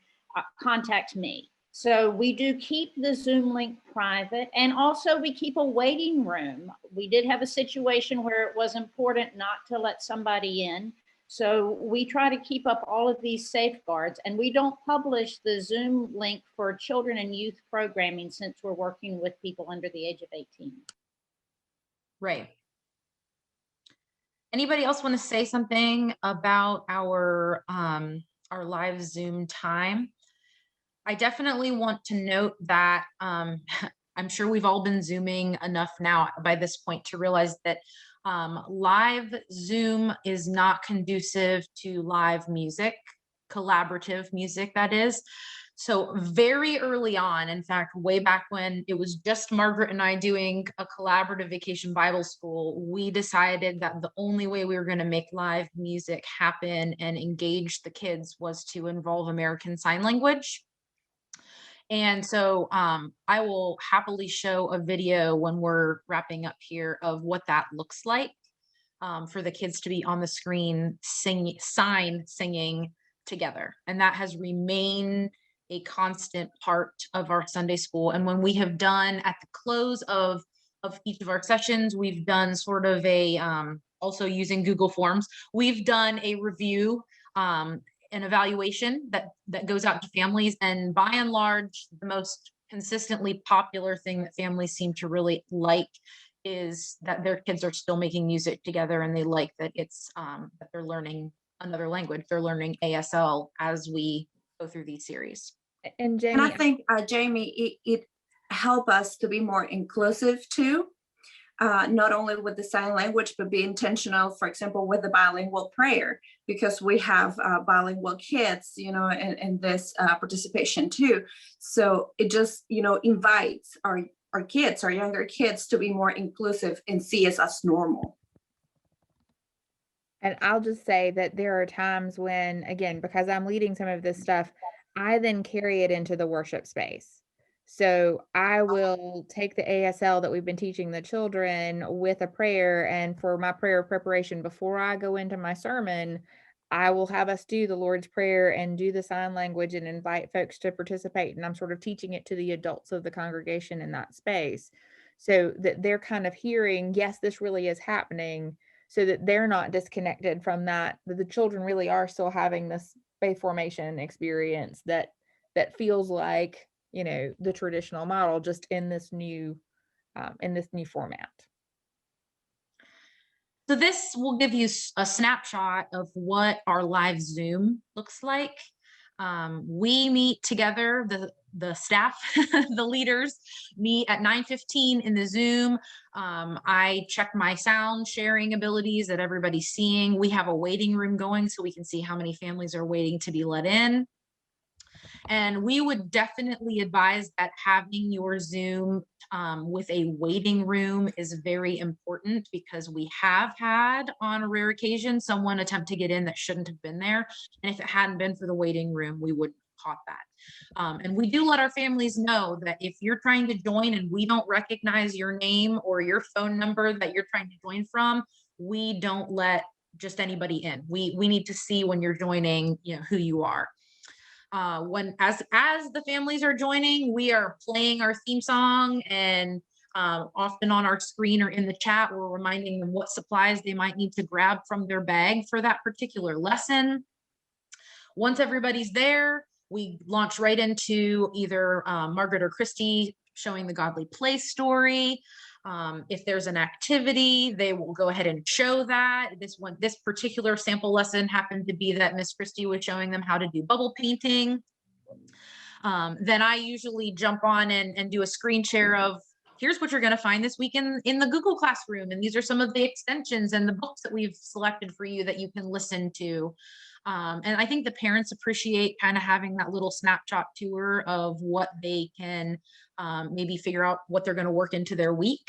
contact me. So we do keep the Zoom link private, and also we keep a waiting room. We did have a situation where it was important not to let somebody in. So we try to keep up all of these safeguards, and we don't publish the Zoom link for children and youth programming since we're working with people under the age of 18. Right. Anybody else want to say something about our live Zoom time? I definitely want to note that I'm sure we've all been Zooming enough now by this point to realize that live Zoom is not conducive to live music, collaborative music, that is. So very early on, in fact, way back when it was just Margaret and I doing a collaborative Vacation Bible School, we decided that the only way we were going to make live music happen and engage the kids was to involve American Sign Language. And so I will happily show a video when we're wrapping up here of what that looks like for the kids to be on the screen singing together. And that has remained a constant part of our Sunday school. And when we have done at the close of each of our sessions, we've done sort of a, also using Google Forms, we've done a review, an evaluation that goes out to families. And by and large, the most consistently popular thing that families seem to really like is that their kids are still making music together, and they like that it's that they're learning another language. They're learning ASL as we go through these series. And Jami, And I think, Jami, it helped us to be more inclusive too. not only with the sign language, but be intentional, for example, with the bilingual prayer, because we have bilingual kids, in this participation too. So it just, invites our kids, our younger kids, to be more inclusive and see us as normal. And I'll just say that there are times when, again, because I'm leading some of this stuff, I then carry it into the worship space. So I will take the ASL that we've been teaching the children with a prayer, and for my prayer preparation before I go into my sermon, I will have us do the Lord's Prayer and do the sign language and invite folks to participate. And I'm sort of teaching it to the adults of the congregation in that space, so that they're kind of hearing, yes, this really is happening, so that they're not disconnected from that the children really are still having this faith formation experience that feels like, the traditional model, just in this new format. So this will give you a snapshot of what our live Zoom looks like. We meet together, the staff, the leaders meet at 9:15 in the Zoom. I check my sound sharing abilities that everybody's seeing. We have a waiting room going so we can see how many families are waiting to be let in. And we would definitely advise that having your Zoom with a waiting room is very important, because we have had, on a rare occasion, someone attempt to get in that shouldn't have been there. And if it hadn't been for the waiting room, we wouldn't have caught that. And we do let our families know that if you're trying to join and we don't recognize your name or your phone number that you're trying to join from, we don't let just anybody in. We need to see when you're joining, who you are. When as the families are joining, we are playing our theme song, and often on our screen or in the chat, we're reminding them what supplies they might need to grab from their bag for that particular lesson. Once everybody's there, we launch right into either Margaret or Christy showing the Godly Place story. If there's an activity, they will go ahead and show that. This particular sample lesson happened to be that Miss Christy was showing them how to do bubble painting. Then I usually jump on and do a screen share of, here's what you're going to find this week in the Google Classroom. And these are some of the extensions and the books that we've selected for you that you can listen to. And I think the parents appreciate kind of having that little snapshot tour of what they can maybe figure out what they're going to work into their week.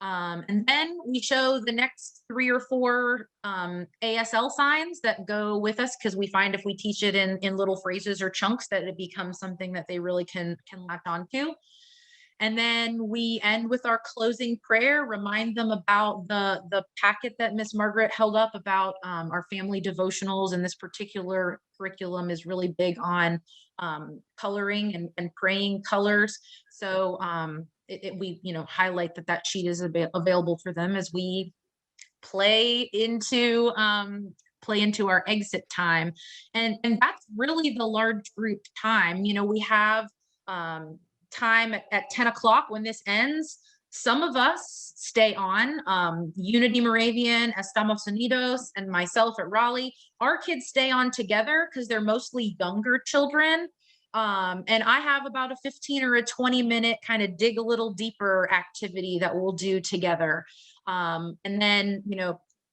And then we show the next 3 or 4 ASL signs that go with us, because we find if we teach it in little phrases or chunks, that it becomes something that they really can latch on to. And then we end with our closing prayer, remind them about the packet that Miss Margaret held up about our family devotionals. And this particular curriculum is really big on coloring and praying colors. So we highlight that sheet is available for them as we play into our exit time. And that's really the large group time. We have time at 10 o'clock when this ends. Some of us stay on. Unity Moravian, Estamos Unidos, and myself at Raleigh, our kids stay on together because they're mostly younger children. And I have about a 15 or a 20-minute kind of dig a little deeper activity that we'll do together. And then,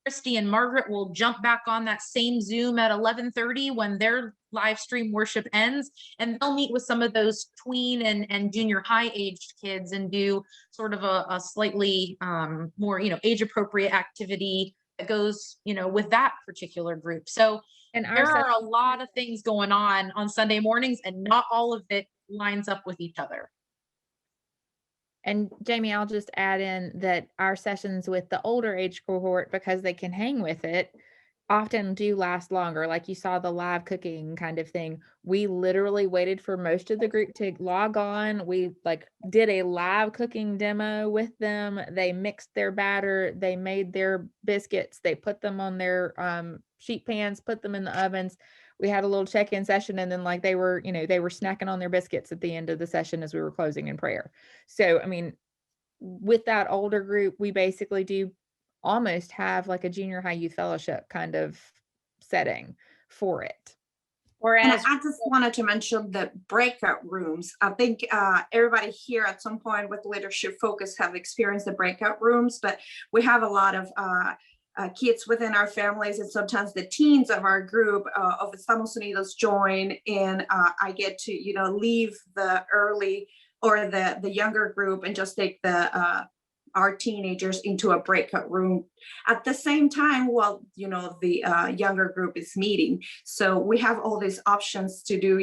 Christy and Margaret will jump back on that same Zoom at 11:30 when their live stream worship ends, and they'll meet with some of those tween and junior high aged kids and do sort of a slightly more, age appropriate activity that goes, with that particular group. So there are a lot of things going on Sunday mornings, and not all of it lines up with each other. And Jami, I'll just add in that our sessions with the older age cohort, because they can hang with it, often do last longer. Like you saw the live cooking kind of thing. We literally waited for most of the group to log on. We did a live cooking demo with them. They mixed their batter. They made their biscuits. They put them on their sheet pans, put them in the ovens. We had a little check-in session, and then they were snacking on their biscuits at the end of the session as we were closing in prayer. So, with that older group, we basically do almost have like a junior high youth fellowship kind of setting for it. And Whereas I just wanted to mention the breakout rooms. I think everybody here at some point with Leadership Focus have experienced the breakout rooms, but we have a lot of kids within our families, and sometimes the teens of our group of Estamos Unidos join, and I get to, leave the early or the younger group and just take our teenagers into a breakout room at the same time while the younger group is meeting. So we have all these options to do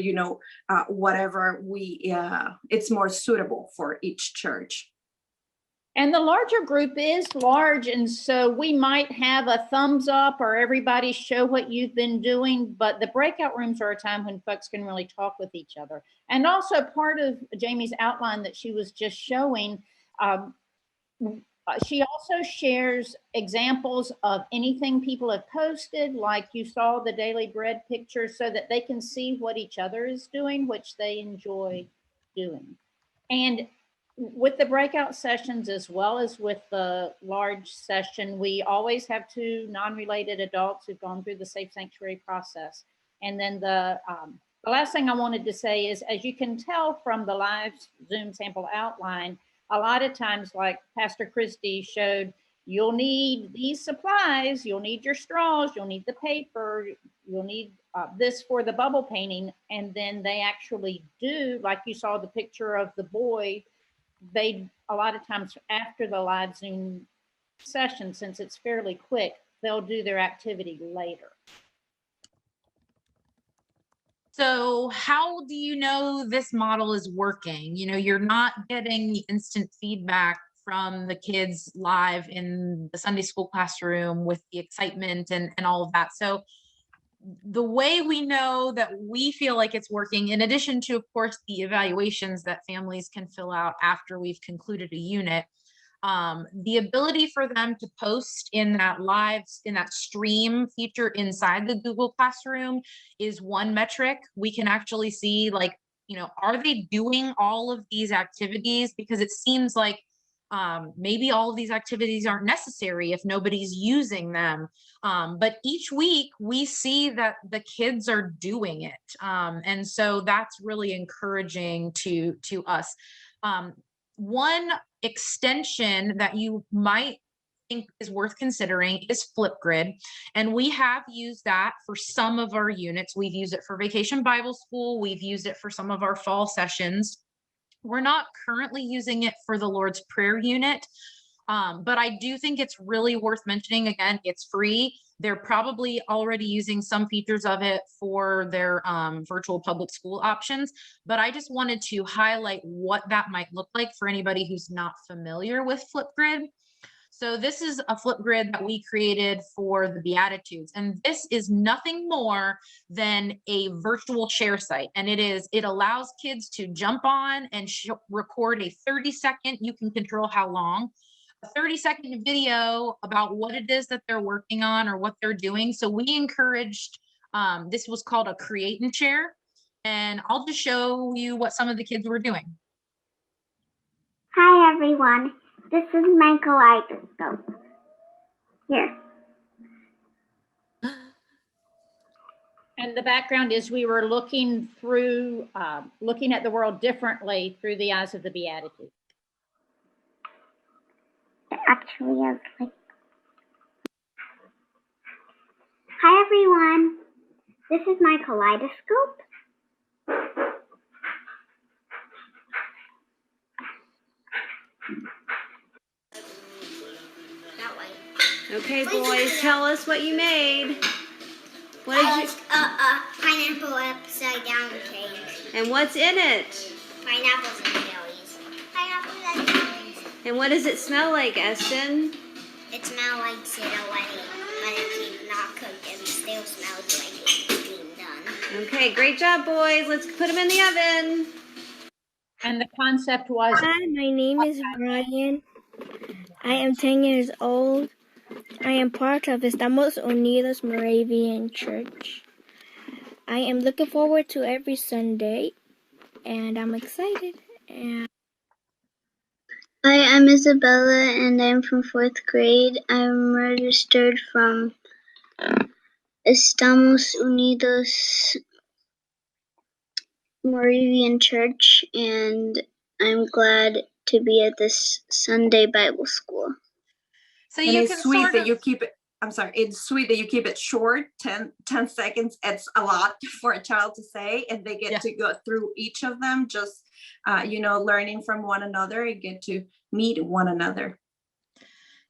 whatever it's more suitable for each church. And the larger group is large, and so we might have a thumbs up or everybody show what you've been doing, but the breakout rooms are a time when folks can really talk with each other. And also part of Jami's outline that she was just showing, she also shares examples of anything people have posted, like you saw the Daily Bread picture, so that they can see what each other is doing, which they enjoy doing. And with the breakout sessions, as well as with the large session, we always have 2 non-related adults who've gone through the Safe Sanctuary process. And then the last thing I wanted to say is, as you can tell from the live Zoom sample outline, a lot of times, like Pastor Christy showed, you'll need these supplies, you'll need your straws, you'll need the paper, you'll need this for the bubble painting. And then they actually do, like you saw the picture of the boy, they, a lot of times after the live Zoom session, since it's fairly quick, they'll do their activity later. So how do you know this model is working? You're not getting the instant feedback from the kids live in the Sunday school classroom with the excitement and all of that. So the way we know that we feel like it's working, in addition to, of course, the evaluations that families can fill out after we've concluded a unit, the ability for them to post in that stream feature inside the Google Classroom is one metric. We can actually see, are they doing all of these activities? Because it seems like maybe all of these activities aren't necessary if nobody's using them. But each week we see that the kids are doing it. And so that's really encouraging to us. One extension that you might think is worth considering is Flipgrid. And we have used that for some of our units. We've used it for Vacation Bible School. We've used it for some of our fall sessions. We're not currently using it for the Lord's Prayer unit, but I do think it's really worth mentioning. Again, it's free. They're probably already using some features of it for their virtual public school options, but I just wanted to highlight what that might look like for anybody who's not familiar with Flipgrid. So this is a Flipgrid that we created for the Beatitudes, and this is nothing more than a virtual share site. And it allows kids to jump on and record a 30-second, you can control how long, a 30-second video about what it is that they're working on or what they're doing. So we encouraged, this was called a create and share, and I'll just show you what some of the kids were doing. Hi everyone. This is my kaleidoscope. Here. And the background is we were looking through, looking at the world differently through the eyes of the Beatitudes. Actually, I was like, hi everyone. This is my kaleidoscope. Okay, boys, tell us what you made. What did you? Pineapple upside down cake. And what's in it? Pineapples and jellies. Pineapples and jellies. And what does it smell like, Eston? It smells like silhouette, but it's not cooked and still smells like it's being done. Okay, great job, boys. Let's put them in the oven. And the concept was... Hi, my name is Brian. I am 10 years old. I am part of Estamos Unidos Moravian Church. I am looking forward to every Sunday, and I'm excited. Hi, I'm Isabella, and I'm from 4th grade. I'm registered from Estamos Unidos Moravian Church, and I'm glad to be at this Sunday Bible school. So And you it's can sweet sort that of, you keep it, I'm sorry, it's sweet that you keep it short, 10 seconds. It's a lot for a child to say, and they get Yeah. to go through each of them, just, learning from one another and get to meet one another.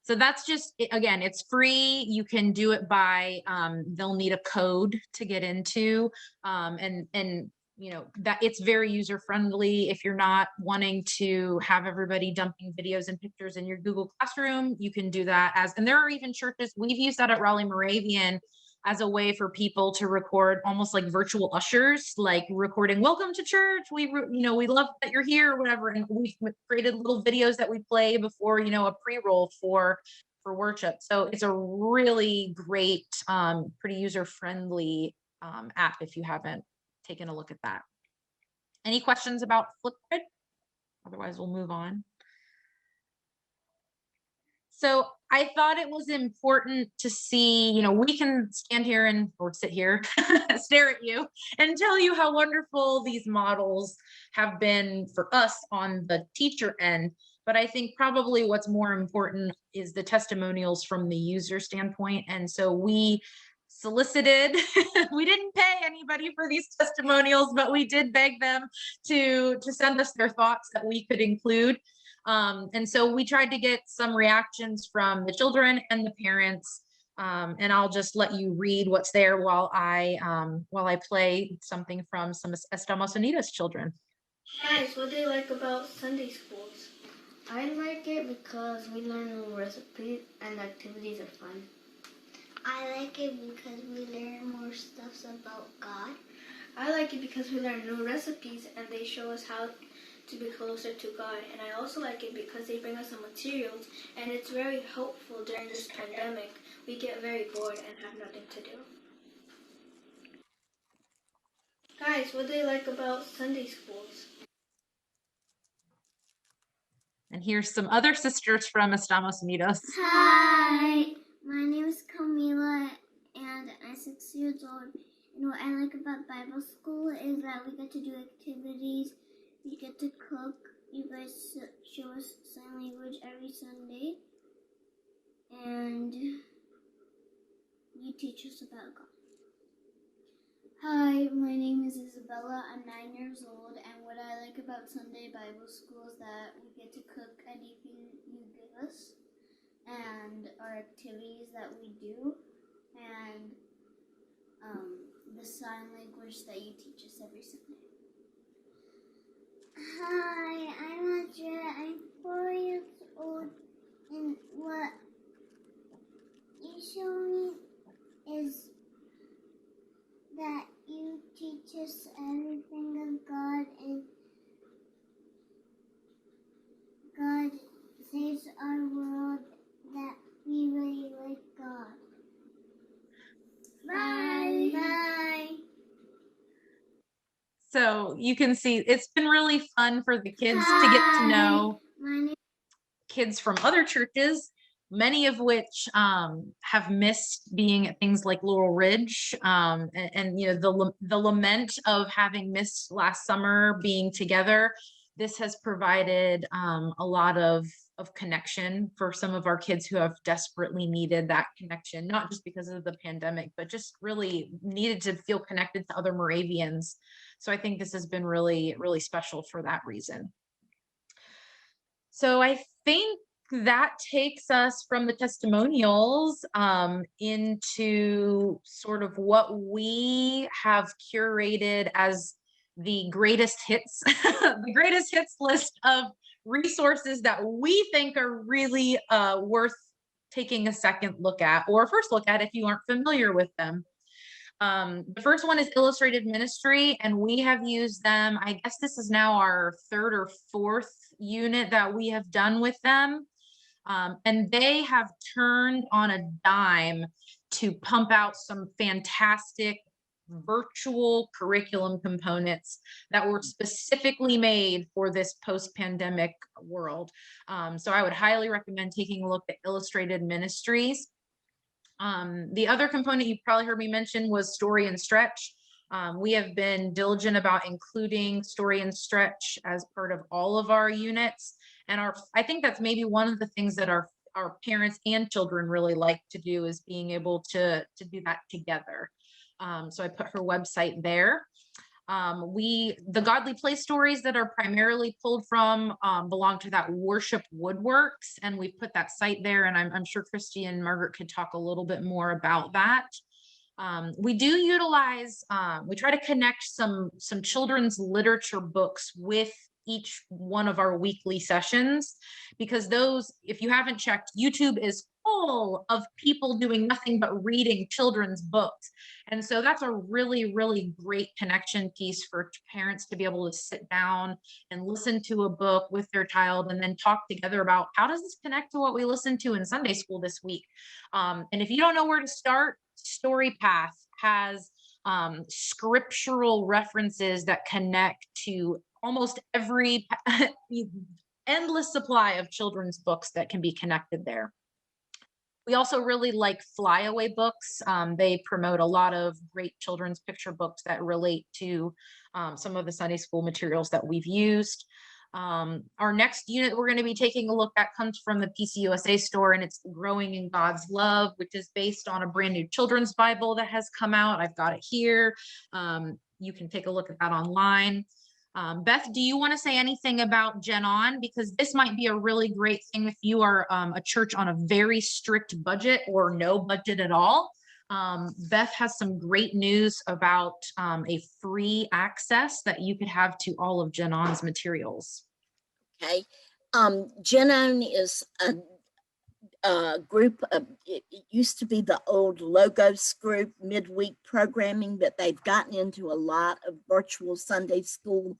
so that's just, again, it's free. You can do it by, they'll need a code to get into, and that it's very user friendly. If you're not wanting to have everybody dumping videos and pictures in your Google Classroom, you can do that and there are even churches, we've used that at Raleigh Moravian as a way for people to record almost like virtual ushers, like recording, welcome to church. We love that you're here or whatever. And we've created little videos that we play before, a pre-roll for worship. So it's a really great, pretty user-friendly app if you haven't taken a look at that. Any questions about Flipgrid? Otherwise, we'll move on. So I thought it was important to see, we can stand here or sit here, stare at you and tell you how wonderful these models have been for us on the teacher end. But I think probably what's more important is the testimonials from the user standpoint. And so we solicited, we didn't pay anybody for these testimonials, but we did beg them to send us their thoughts that we could include. And so we tried to get some reactions from the children and the parents. And I'll just let you read what's there while I play something from some Estamos Unidos children. Guys, what do you like about Sunday schools? I like it because we learn new recipes and activities are fun. I like it because we learn more stuff about God. I like it because we learn new recipes and they show us how to be closer to God. And I also like it because they bring us some materials and it's very helpful during this pandemic. We get very bored and have nothing to do. Guys, what do you like about Sunday schools? And here's some other sisters from Estamos Unidos. Hi, my name is Camila and I'm 6 years old. And what I like about Bible school is that we get to do activities, we get to cook, you guys show us sign language every Sunday, and you teach us about God. Hi, my name is Isabella. I'm 9 years old, and what I like about Sunday Bible school is that we get to cook anything you give us, and our activities that we do, and the sign language that you teach us every Sunday. Hi, I'm Andrea. I'm 4 years old, and what you show me is that you teach us everything of God, and God saves our world, that we really like God. Bye. Bye. So you can see it's been really fun for the kids to get to know kids from other churches, many of which have missed being at things like Laurel Ridge, and the lament of having missed last summer being together. This has provided a lot of connection for some of our kids who have desperately needed that connection, not just because of the pandemic, but just really needed to feel connected to other Moravians. So I think this has been really, really special for that reason. So I think that takes us from the testimonials into sort of what we have curated as the greatest hits, the greatest hits list of resources that we think are really worth taking a second look at, or first look at if you aren't familiar with them. The first one is Illustrated Ministry, and we have used them. I guess this is now our 3rd or 4th unit that we have done with them. And they have turned on a dime to pump out some fantastic virtual curriculum components that were specifically made for this post-pandemic world. So I would highly recommend taking a look at Illustrated Ministries. The other component you probably heard me mention was Story and Stretch. We have been diligent about including story and stretch as part of all of our units. And I think that's maybe one of the things that our parents and children really like to do, is being able to do that together. So I put her website there. The Godly Play stories that are primarily pulled from belong to that Worship Woodworks, and we put that site there, and I'm sure Christy and Margaret could talk a little bit more about that. We do utilize, we try to connect some children's literature books with each one of our weekly sessions, because those, if you haven't checked, YouTube is full of people doing nothing but reading children's books. And so that's a really, really great connection piece for parents to be able to sit down and listen to a book with their child and then talk together about, how does this connect to what we listened to in Sunday school this week? And if you don't know where to start, StoryPath has scriptural references that connect to almost every endless supply of children's books that can be connected there. We also really like flyaway books. They promote a lot of great children's picture books that relate to some of the Sunday school materials that we've used. Our next unit we're going to be taking a look at comes from the PCUSA store, and it's Growing in God's Love, which is based on a brand new children's Bible that has come out. I've got it here. You can take a look at that online. Beth, do you want to say anything about Gen On? Because this might be a really great thing if you are a church on a very strict budget or no budget at all. Beth has some great news about a free access that you could have to all of Gen On's materials. Okay. Gen On is a group of, it used to be the old Logos group midweek programming, but they've gotten into a lot of virtual Sunday school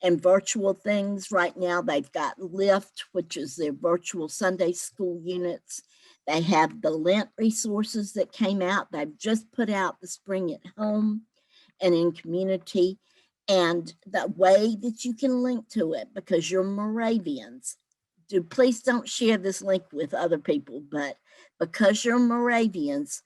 and virtual things. Right now they've got Lift, which is their virtual Sunday school units. They have the Lent resources that came out. They've just put out the Spring at Home and in Community, and the way that you can link to it, because you're Moravians, please don't share this link with other people, but because you're Moravians,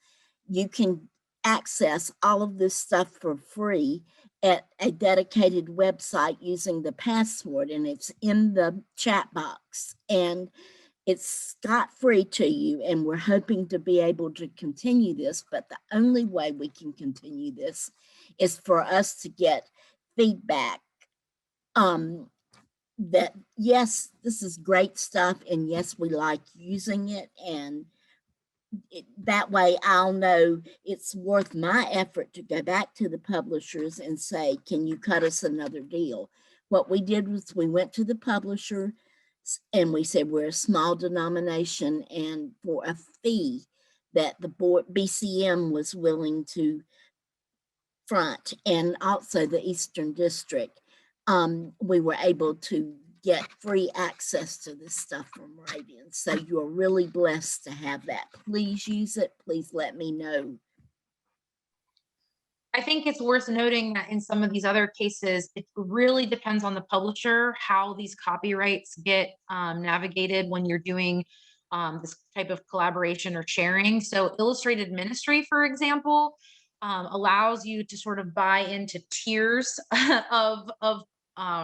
you can access all of this stuff for free at a dedicated website using the password, and it's in the chat box, and it's scot-free to you. And we're hoping to be able to continue this, but the only way we can continue this is for us to get feedback that yes, this is great stuff, and yes, we like using it, and that way I'll know it's worth my effort to go back to the publishers and say, can you cut us another deal? What we did was we went to the publisher and we said, we're a small denomination, and for a fee that the board BCM was willing to front, and also the Eastern District, we were able to get free access to this stuff from Moravians. So you're really blessed to have that. Please use it. Please let me know. I think it's worth noting that in some of these other cases, it really depends on the publisher, how these copyrights get navigated when you're doing this type of collaboration or sharing. So Illustrated Ministry, for example, allows you to sort of buy into tiers of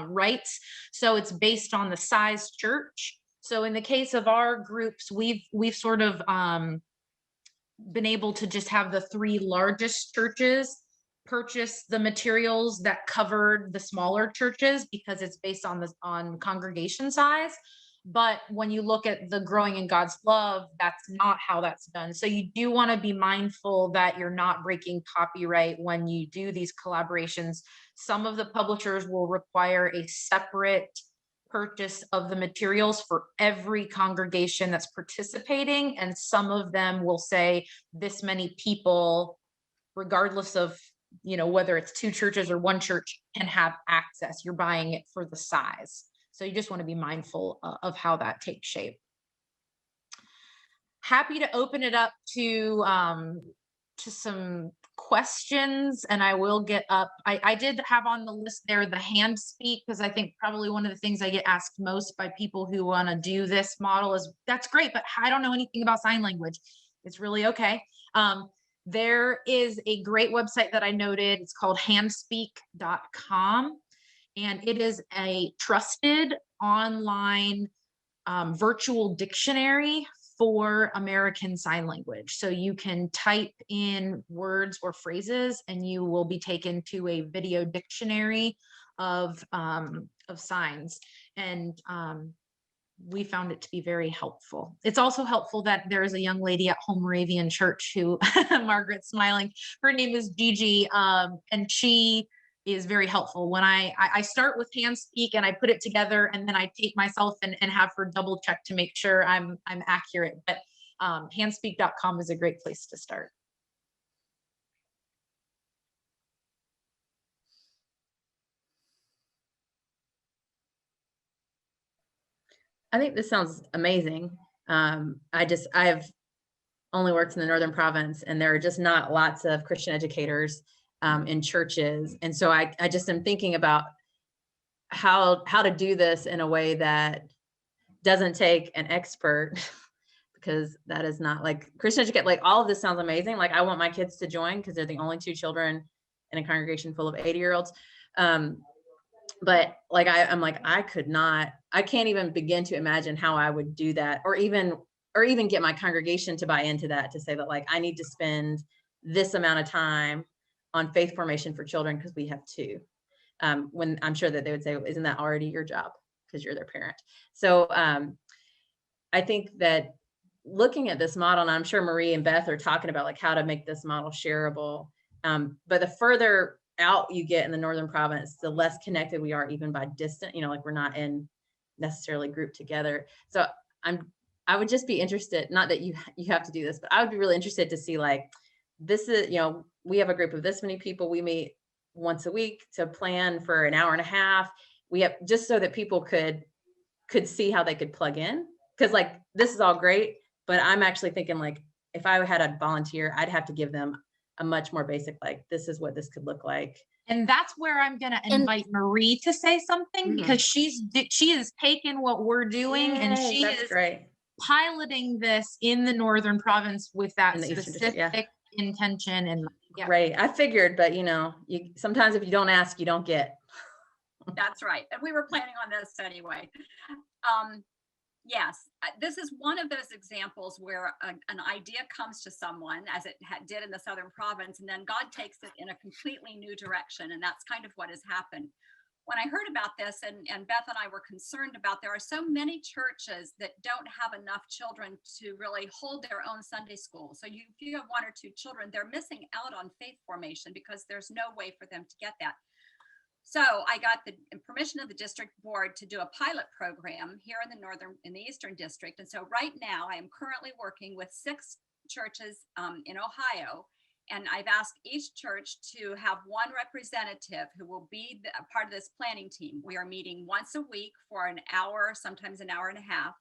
rights. So it's based on the size church. So in the case of our groups, we've sort of been able to just have the 3 largest churches purchase the materials that covered the smaller churches, because it's based on congregation size. But when you look at the Growing in God's Love, that's not how that's done. So you do want to be mindful that you're not breaking copyright when you do these collaborations. Some of the publishers will require a separate purchase of the materials for every congregation that's participating. And some of them will say this many people, regardless of, whether it's 2 churches or 1 church, can have access. You're buying it for the size. So you just want to be mindful of how that takes shape. Happy to open it up to some questions, and I will get up. I did have on the list there the hand speak, because I think probably one of the things I get asked most by people who want to do this model is, that's great, but I don't know anything about sign language. It's really okay. There is a great website that I noted. It's called handspeak.com, and it is a trusted online virtual dictionary for American Sign Language. So you can type in words or phrases and you will be taken to a video dictionary of signs. And we found it to be very helpful. It's also helpful that there is a young lady at home Moravian Church who, Margaret's smiling, her name is Gigi, and she is very helpful. When I start with Handspeak and I put it together, and then I take myself and have her double check to make sure I'm accurate. But handspeak.com is a great place to start. I think this sounds amazing. I've only worked in the Northern Province, and there are just not lots of Christian educators in churches. And so I just am thinking about how to do this in a way that doesn't take an expert, because that is not like Christian educate. Like, all of this sounds amazing. Like, I want my kids to join because they're the only 2 children in a congregation full of 80-year-olds. But like, I'm like, I can't even begin to imagine how I would do that, or even get my congregation to buy into that, to say that, like, I need to spend this amount of time on faith formation for children because we have 2. When I'm sure that they would say, isn't that already your job because you're their parent? So I think that looking at this model, and I'm sure Marie and Beth are talking about like how to make this model shareable. But the further out you get in the Northern Province, the less connected we are, even by distance, like we're not in necessarily grouped together. So I would just be interested, not that you have to do this, but I would be really interested to see, like, this is, we have a group of this many people. We meet once a week to plan for an hour and a half. We have, just so that people could see how they could plug in. Cause like, this is all great, but I'm actually thinking, like, if I had a volunteer, I'd have to give them a much more basic, like, this is what this could look like. And that's where I'm going to invite Marie to say something, because she has taken what we're doing and she is great piloting this in the Northern Province with that specific intention. And Right. I figured, but you sometimes if you don't ask, you don't get. That's right. And we were planning on this anyway. Yes, this is one of those examples where an idea comes to someone, as it did in the Southern Province, and then God takes it in a completely new direction. And that's kind of what has happened. When I heard about this, and Beth and I were concerned about, there are so many churches that don't have enough children to really hold their own Sunday school. So if you have 1 or 2 children, they're missing out on faith formation because there's no way for them to get that. So I got the permission of the district board to do a pilot program here in the Eastern District. And so right now I am currently working with 6 churches in Ohio. And I've asked each church to have 1 representative who will be a part of this planning team. We are meeting once a week for an hour, sometimes an hour and a half.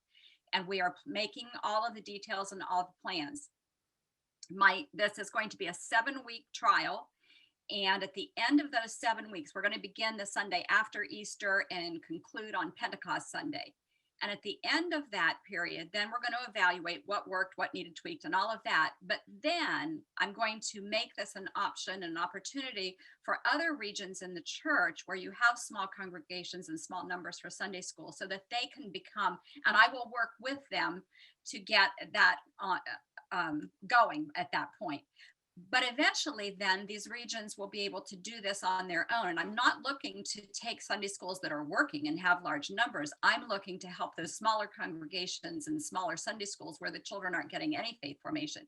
And we are making all of the details and all the plans. This is going to be a 7-week trial. And at the end of those 7 weeks, we're going to begin the Sunday after Easter and conclude on Pentecost Sunday. And at the end of that period, then we're going to evaluate what worked, what needed tweaked, and all of that. But then I'm going to make this an option, an opportunity for other regions in the church where you have small congregations and small numbers for Sunday school, so that they can become, and I will work with them to get that going at that point. But eventually then these regions will be able to do this on their own. And I'm not looking to take Sunday schools that are working and have large numbers. I'm looking to help those smaller congregations and smaller Sunday schools where the children aren't getting any faith formation.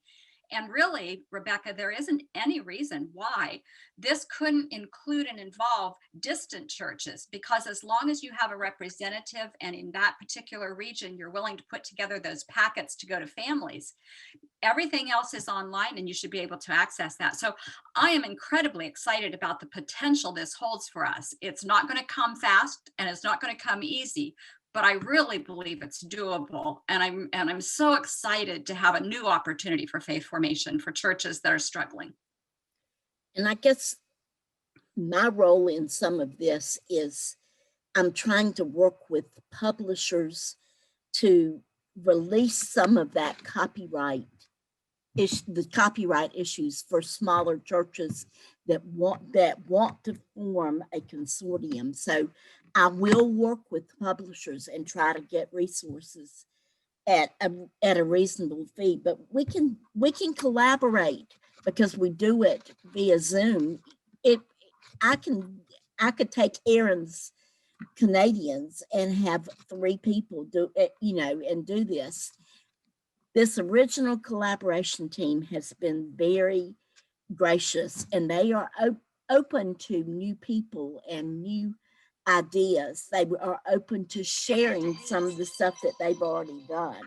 And really, Rebecca, there isn't any reason why this couldn't include and involve distant churches, because as long as you have a representative and in that particular region, you're willing to put together those packets to go to families, everything else is online and you should be able to access that. So I am incredibly excited about the potential this holds for us. It's not going to come fast and it's not going to come easy, but I really believe it's doable. And I'm so excited to have a new opportunity for faith formation for churches that are struggling. And I guess my role in some of this is I'm trying to work with publishers to release some of that copyright the copyright issues for smaller churches that want to form a consortium. So I will work with publishers and try to get resources at a reasonable fee, but we can collaborate because we do it via Zoom. I could take Aaron's Canadians and have 3 people do it, and do this. This original collaboration team has been very gracious, and they are open to new people and new ideas. They are open to sharing some of the stuff that they've already done.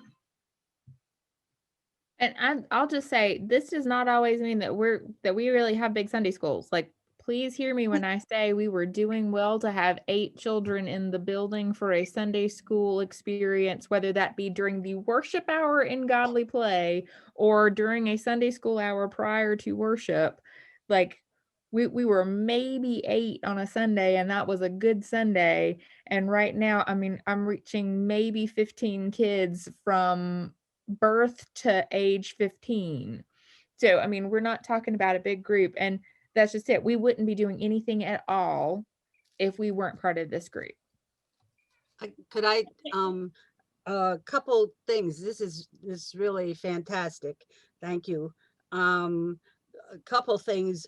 And I'll just say, this does not always mean that we really have big Sunday schools. Like, please hear me when I say we were doing well to have 8 children in the building for a Sunday school experience, whether that be during the worship hour in Godly Play or during a Sunday school hour prior to worship. Like, we were maybe 8 on a Sunday, and that was a good Sunday. And right now, I mean, I'm reaching maybe 15 kids from birth to age 15. So, I mean, we're not talking about a big group, and that's just it. We wouldn't be doing anything at all if we weren't part of this group. Could I, a couple things. This is really fantastic. Thank you. A couple things.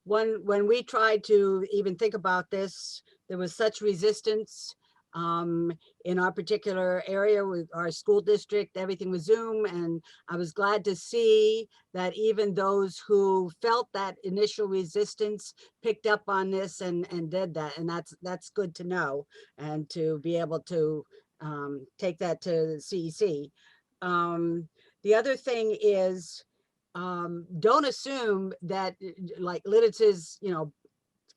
When we tried to even think about this, there was such resistance in our particular area with our school district. Everything was Zoom, and I was glad to see that even those who felt that initial resistance picked up on this and did that, and that's good to know, and to be able to take that to CEC. The other thing is, don't assume that, like Lidditz is,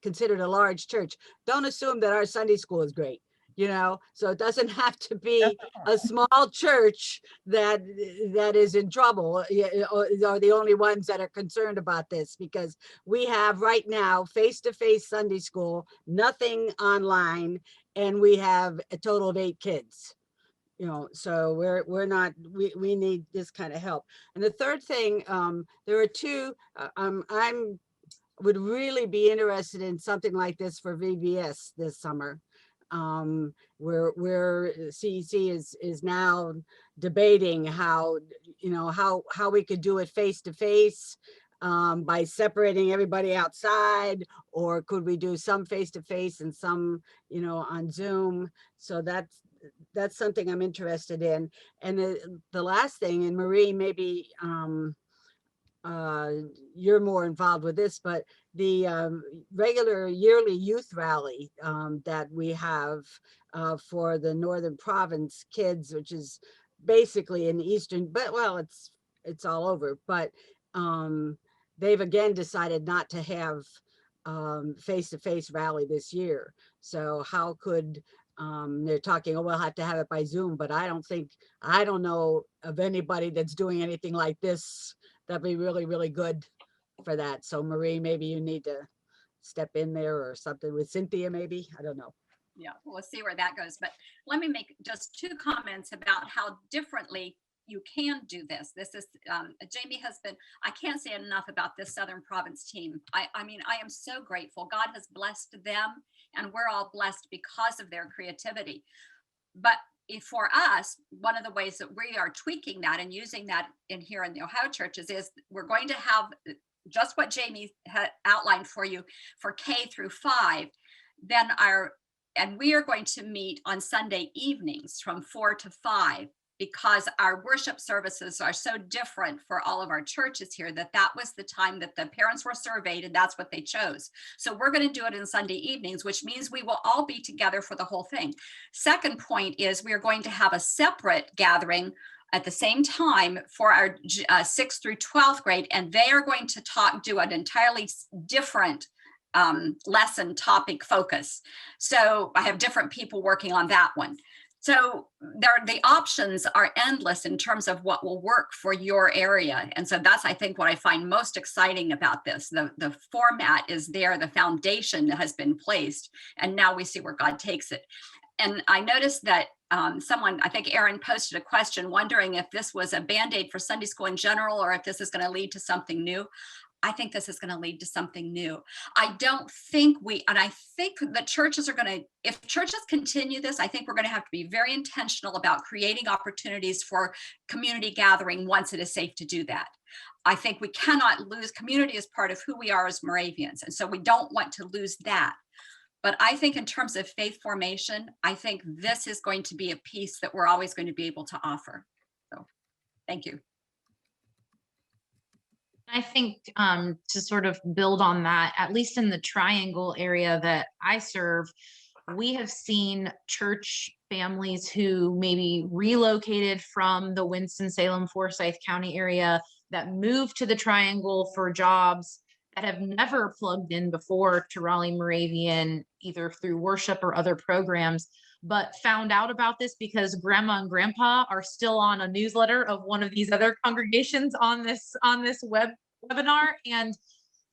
considered a large church. Don't assume that our Sunday school is great. So it doesn't have to be a small church that is in trouble, are the only ones that are concerned about this, because we have right now face-to-face Sunday school, nothing online, and we have a total of 8 kids. So we're not, we need this kind of help. And the third thing, there are 2, I'm would really be interested in something like this for VBS this summer. Where CEC is now debating how we could do it face to face, by separating everybody outside, or could we do some face to face and some on Zoom. So that's something I'm interested in. And the last thing, and Marie, maybe you're more involved with this, but the regular yearly youth rally that we have for the Northern Province kids, which is basically in the Eastern, but well, it's all over, but they've again decided not to have face-to-face rally this year. So how could they're talking, oh, we'll have to have it by Zoom, but I don't know of anybody that's doing anything like this. That'd be really, really good for that. So Marie, maybe you need to step in there, or something with Cynthia, maybe, I don't know. Yeah, we'll see where that goes. But let me make just 2 comments about how differently you can do this. This is, Jami has been, I can't say enough about this Southern Province team. I mean, I am so grateful. God has blessed them, and we're all blessed because of their creativity. But for us, one of the ways that we are tweaking that and using that here in the Ohio churches is we're going to have just what Jami had outlined for you for K through 5. And we are going to meet on Sunday evenings from 4 to 5, because our worship services are so different for all of our churches here, that was the time that the parents were surveyed, and that's what they chose. So we're going to do it in Sunday evenings, which means we will all be together for the whole thing. Second point is we are going to have a separate gathering at the same time for our 6th through 12th grade, and they are going to do an entirely different lesson topic focus. So I have different people working on that one. So the options are endless in terms of what will work for your area. And so that's, I think, what I find most exciting about this. The format is there, the foundation has been placed, and now we see where God takes it. And I noticed that someone, I think Aaron, posted a question wondering if this was a Band-Aid for Sunday school in general, or if this is going to lead to something new. I think this is going to lead to something new. I don't think and I think that churches are going to, if churches continue this, I think we're going to have to be very intentional about creating opportunities for community gathering once it is safe to do that. I think we cannot lose community as part of who we are as Moravians. And so we don't want to lose that. But I think in terms of faith formation, I think this is going to be a piece that we're always going to be able to offer. So thank you. I think to sort of build on that, at least in the Triangle area that I serve, we have seen church families who maybe relocated from the Winston-Salem, Forsyth County area that moved to the Triangle for jobs that have never plugged in before to Raleigh Moravian, either through worship or other programs, but found out about this because grandma and grandpa are still on a newsletter of one of these other congregations on this webinar. And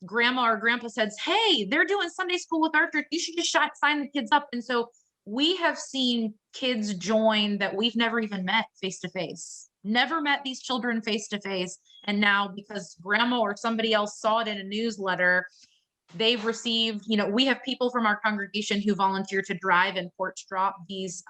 grandma or grandpa says, hey, they're doing Sunday school with our church. You should just sign the kids up. And so we have seen kids join that we've never even met face-to-face, never met these children face-to-face. And now because grandma or somebody else saw it in a newsletter, they've received, we have people from our congregation who volunteer to drive and porch drop these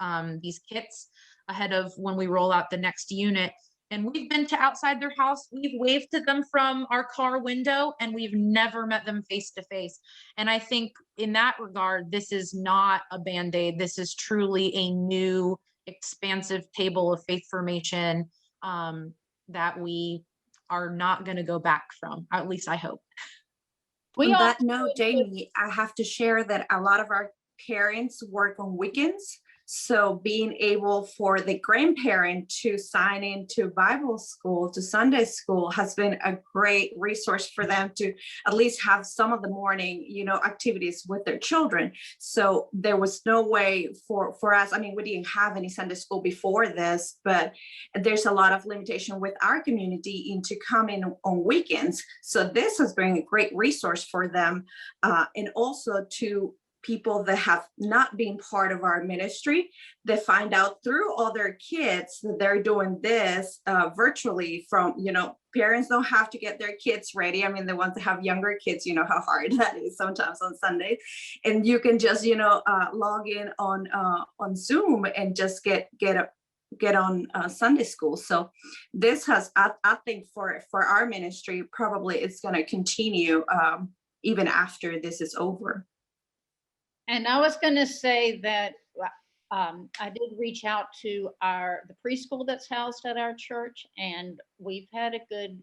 kits ahead of when we roll out the next unit. And we've been to outside their house. We've waved to them from our car window, and we've never met them face to face. And I think in that regard, this is not a Band-Aid. This is truly a new, expansive table of faith formation that we are not going to go back from. At least I hope. On that note, Jami, I have to share that a lot of our parents work on weekends. So being able for the grandparent to sign into Bible school, to Sunday school, has been a great resource for them to at least have some of the morning, activities with their children. So there was no way for us. I mean, we didn't have any Sunday school before this, but there's a lot of limitation with our community into coming on weekends. So this has been a great resource for them, and also to people that have not been part of our ministry, that find out through other kids that they're doing this virtually from, parents don't have to get their kids ready. I mean, the ones that have younger kids, how hard that is sometimes on Sunday. And you can just, log in on Zoom and just get on Sunday school. So this has, I think for our ministry, probably it's going to continue even after this is over. And I was going to say that I did reach out to the preschool that's housed at our church, and we've had a good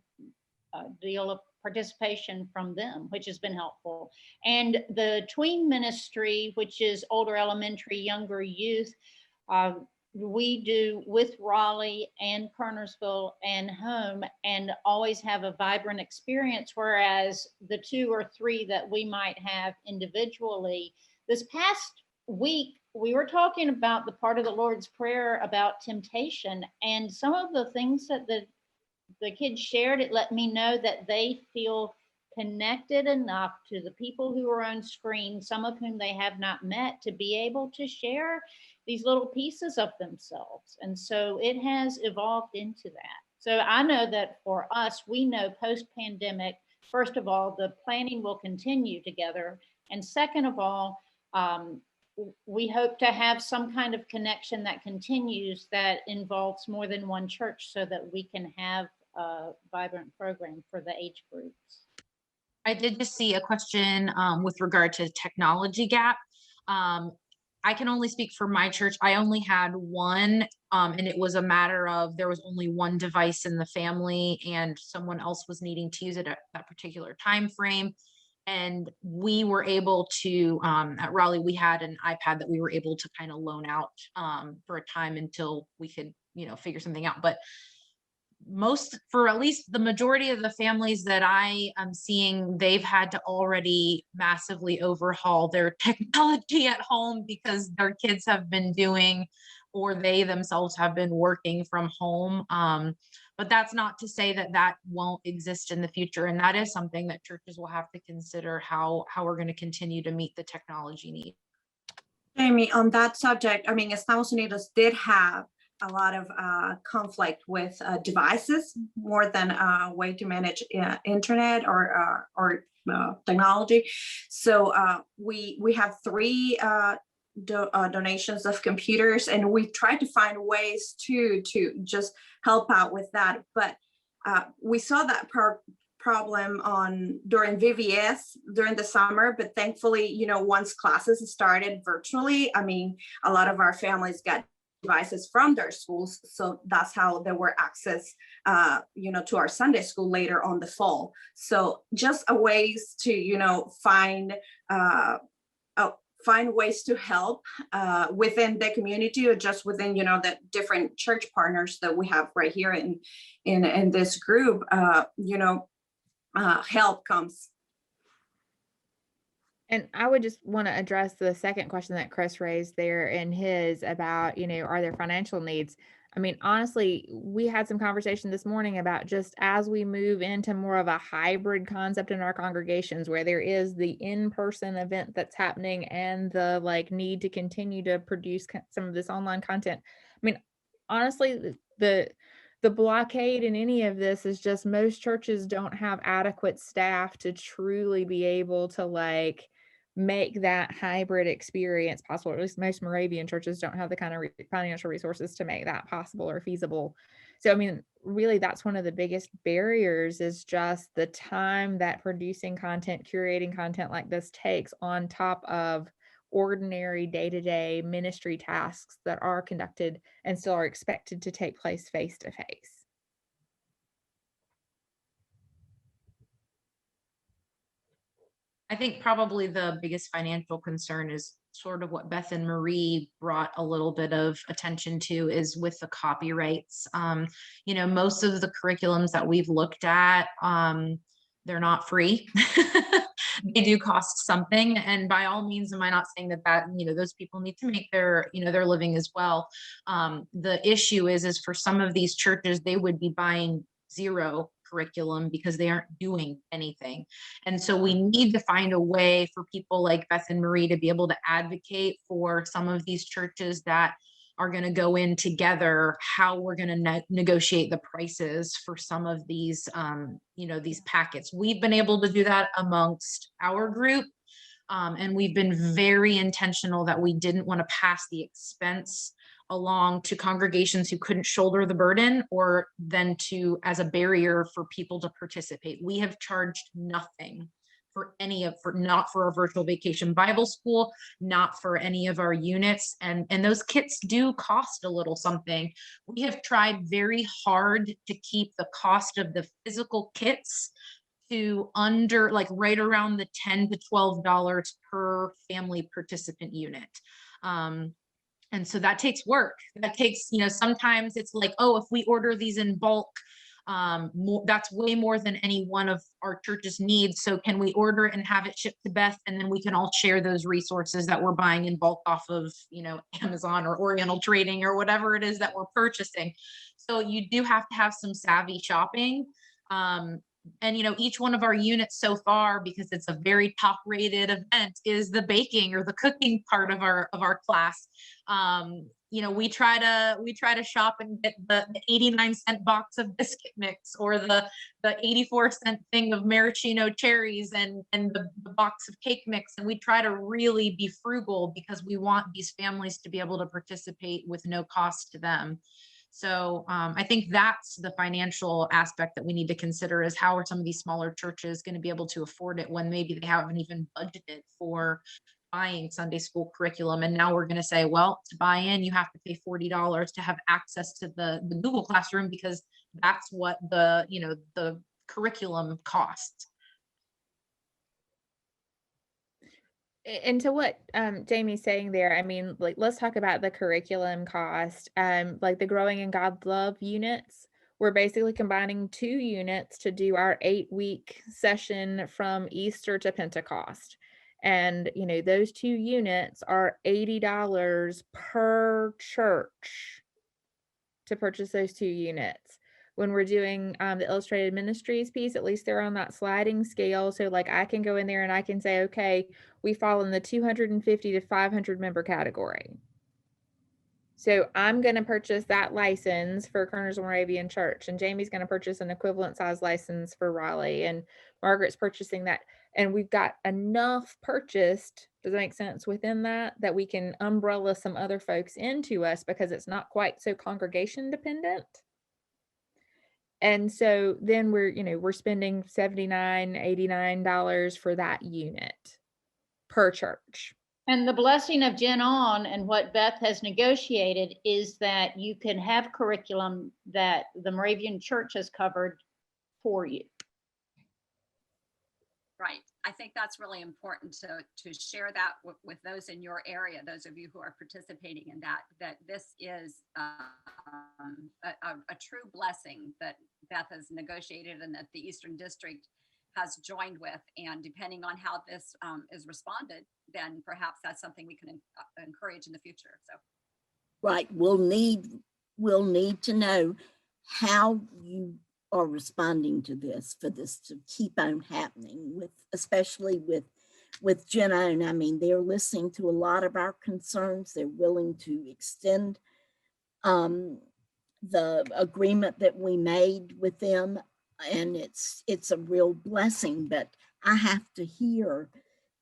deal of participation from them, which has been helpful. And the tween ministry, which is older elementary, younger youth, we do with Raleigh and Kernersville and home, and always have a vibrant experience, whereas the 2 or 3 that we might have individually. This past week, we were talking about the part of the Lord's Prayer about temptation, and some of the things that the kids shared, it let me know that they feel connected enough to the people who are on screen, some of whom they have not met, to be able to share these little pieces of themselves. And so it has evolved into that. So I know that for us, we know post-pandemic, first of all, the planning will continue together. And second of all, we hope to have some kind of connection that continues that involves more than one church, so that we can have a vibrant program for the age groups. I did just see a question with regard to technology gap. I can only speak for my church. I only had one, and it was a matter of there was only one device in the family, and someone else was needing to use it at that particular time frame. And we were able to, at Raleigh, we had an iPad that we were able to kind of loan out for a time until we could, figure something out. But for at least the majority of the families that I am seeing, they've had to already massively overhaul their technology at home because their kids have been doing, or they themselves have been working from home. But that's not to say that that won't exist in the future. And that is something that churches will have to consider, how we're going to continue to meet the technology need. Jamie, on that subject, I mean, Estamos Unidos did have a lot of conflict with devices more than a way to manage internet or technology. So we have 3 donations of computers, and we tried to find ways to just help out with that. But we saw that problem during VVS during the summer, but thankfully, you know, once classes started virtually, I mean, a lot of our families got devices from their schools, so that's how there were access, you know, to our Sunday school later on the fall. So just a ways to, you know, find ways to help within the community, or just within, you know, the different church partners that we have right here in this group. You know, help comes. And I would just want to address the second question that Chris raised there in his about, you know, are there financial needs? I mean, honestly, we had some conversation this morning about just as we move into more of a hybrid concept in our congregations, where there is the in-person event that's happening and the like need to continue to produce some of this online content. I mean, honestly, the blockade in any of this is just most churches don't have adequate staff to truly be able to like make that hybrid experience possible. At least most Moravian churches don't have the kind of financial resources to make that possible or feasible. So, I mean, really, that's one of the biggest barriers, is just the time that producing content, curating content like this takes on top of ordinary day-to-day ministry tasks that are conducted and still are expected to take place face-to-face. I think probably the biggest financial concern is sort of what Beth and Marie brought a little bit of attention to, is with the copyrights. You know, most of the curriculums that we've looked at, they're not free. They do cost something. And by all means, am I not saying that, you know, those people need to make their, you know, their living as well. The issue is for some of these churches, they would be buying zero curriculum because they aren't doing anything. And so we need to find a way for people like Beth and Marie to be able to advocate for some of these churches that are going to go in together, how we're going to negotiate the prices for some of these, you know, these packets. We've been able to do that amongst our group. And we've been very intentional that we didn't want to pass the expense along to congregations who couldn't shoulder the burden, or then to as a barrier for people to participate. We have charged nothing for not for a virtual vacation Bible school, not for any of our units. And those kits do cost a little something. We have tried very hard to keep the cost of the physical kits to under, like right around the $10 to $12 per family participant unit. And so that takes work. That takes, you know, sometimes it's like, oh, if we order these in bulk, that's way more than any one of our churches needs. So can we order it and have it shipped to Beth, and then we can all share those resources that we're buying in bulk off of, you know, Amazon or Oriental Trading or whatever it is that we're purchasing. So you do have to have some savvy shopping. And, you know, each one of our units so far, because it's a very top rated event, is the baking or the cooking part of our class. You know, we try to shop and get the 89-cent box of biscuit mix, or the 84-cent thing of maraschino cherries, and the box of cake mix. And we try to really be frugal because we want these families to be able to participate with no cost to them. So I think that's the financial aspect that we need to consider, is how are some of these smaller churches going to be able to afford it when maybe they haven't even budgeted for buying Sunday school curriculum. And now we're going to say, well, to buy in, you have to pay $40 to have access to the Google Classroom, because that's what the, you know, the curriculum costs. And to what Jami's saying there, I mean, like, let's talk about the curriculum cost. Like the Growing in God's Love units, we're basically combining 2 units to do our 8-week session from Easter to Pentecost. And, you know, those 2 units are $80 per church to purchase those 2 units. when we're doing the illustrated ministries piece, at least they're on that sliding scale. So like I can go in there and I can say, okay, we fall in the 250 to 500 member category. So I'm going to purchase that license for Kernersville Moravian Church, and Jami's going to purchase an equivalent size license for Raleigh, and Margaret's purchasing that. And we've got enough purchased, does that make sense, within that we can umbrella some other folks into us, because it's not quite so congregation dependent. And so then we're spending $79, $89 for that unit per church. And the blessing of Gen On and what Beth has negotiated is that you can have curriculum that the Moravian Church has covered for you. Right. I think that's really important to share that with those in your area, those of you who are participating in that this is a true blessing that Beth has negotiated and that the Eastern District has joined with. And depending on how this is responded, then perhaps that's something we can encourage in the future. So, right, we'll need to know how you are responding to this, for this to keep on happening, especially with Gen On. I mean, they're listening to a lot of our concerns. They're willing to extend the agreement that we made with them, and it's a real blessing. But I have to hear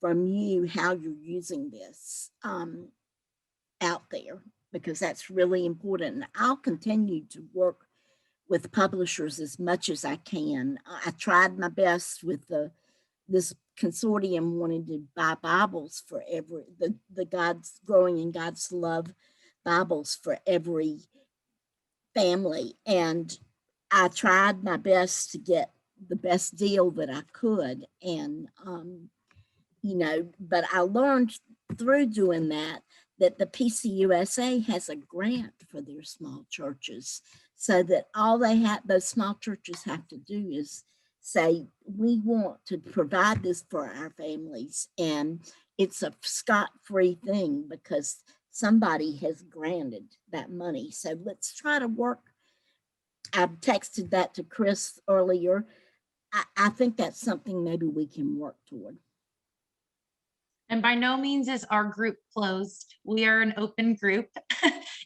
from you how you're using this out there, because that's really important. And I'll continue to work with publishers as much as I can. I tried my best with this consortium wanting to buy Bibles for the God's Growing in God's Love Bibles for every family. And I tried my best to get the best deal that I could. And, but I learned through doing that the PCUSA has a grant for their small churches, so that all those small churches have to do is say, we want to provide this for our families. And it's a scot-free thing because somebody has granted that money. So let's try to work. I've texted that to Chris earlier. I think that's something maybe we can work toward. And by no means is our group closed. We are an open group.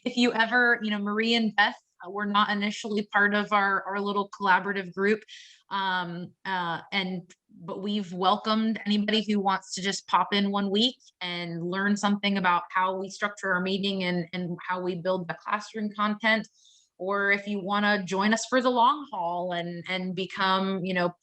If you ever, Marie and Beth were not initially part of our little collaborative group. But we've welcomed anybody who wants to just pop in one week and learn something about how we structure our meeting and how we build the classroom content. Or if you want to join us for the long haul and become, a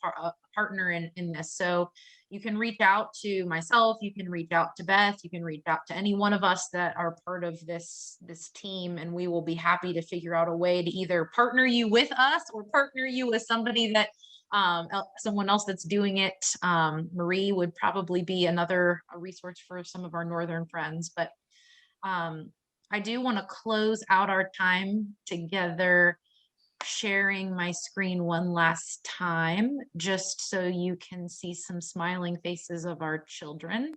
partner in this. So you can reach out to myself, you can reach out to Beth, you can reach out to any one of us that are part of this team, and we will be happy to figure out a way to either partner you with us or partner you with somebody that someone else that's doing it. Marie would probably be a resource for some of our northern friends, but I do want to close out our time together sharing my screen one last time, just so you can see some smiling faces of our children.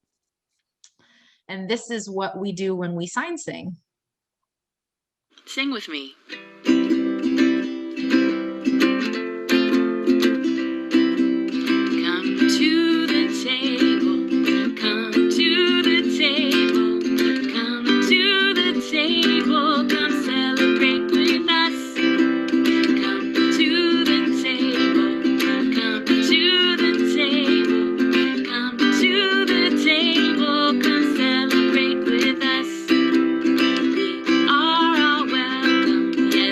And this is what we do when we sign sing. Sing with me. Yes.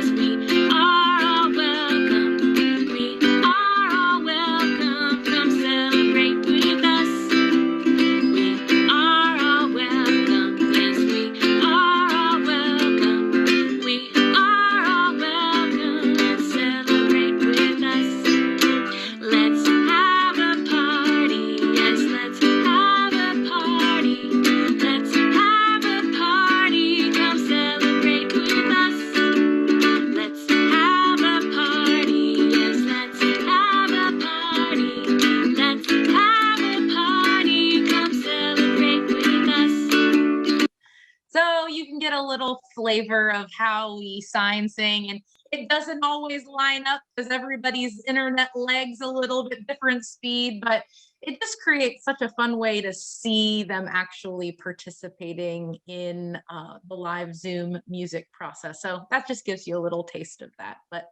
flavor of how we sign, sing, and it doesn't always line up because everybody's internet lags a little bit different speed, but it just creates such a fun way to see them actually participating in the live Zoom music process. So that just gives you a little taste of that. But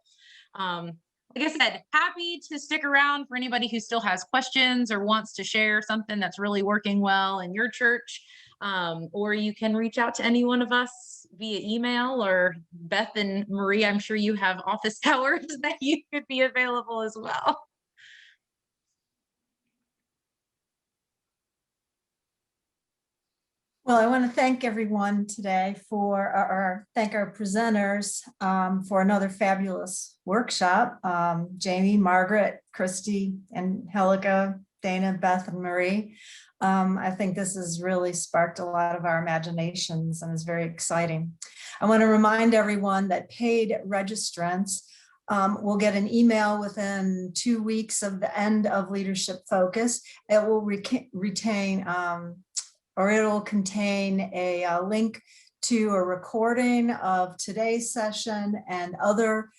like I said, happy to stick around for anybody who still has questions or wants to share something that's really working well in your church. Or you can reach out to any one of us via email, or Beth and Marie, I'm sure you have office hours that you could be available as well. Well, I want to thank everyone today thank our presenters for another fabulous workshop. Jami, Margaret, Christy, Angelica, Dana, Beth, and Marie. I think this has really sparked a lot of our imaginations and is very exciting. I want to remind everyone that paid registrants will get an email within 2 weeks of the end of Leadership Focus. It will retain or it will contain a link to a recording of today's session and other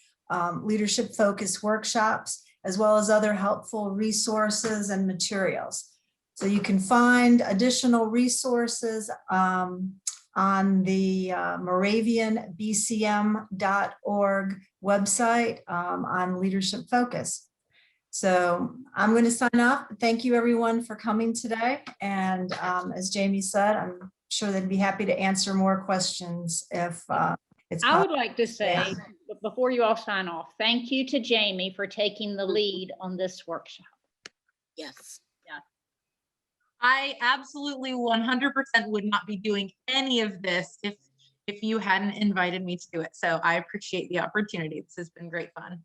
Leadership Focus workshops, as well as other helpful resources and materials. So you can find additional resources on the moravianbcm.org website on Leadership Focus. So I'm going to sign off. Thank you everyone for coming today. And as Jami said, I'm sure they'd be happy to answer more questions if it's I would like to say, Yeah. before you all sign off, thank you to Jami for taking the lead on this workshop. Yes. Yeah. I absolutely 100% would not be doing any of this if you hadn't invited me to do it. So I appreciate the opportunity. This has been great fun.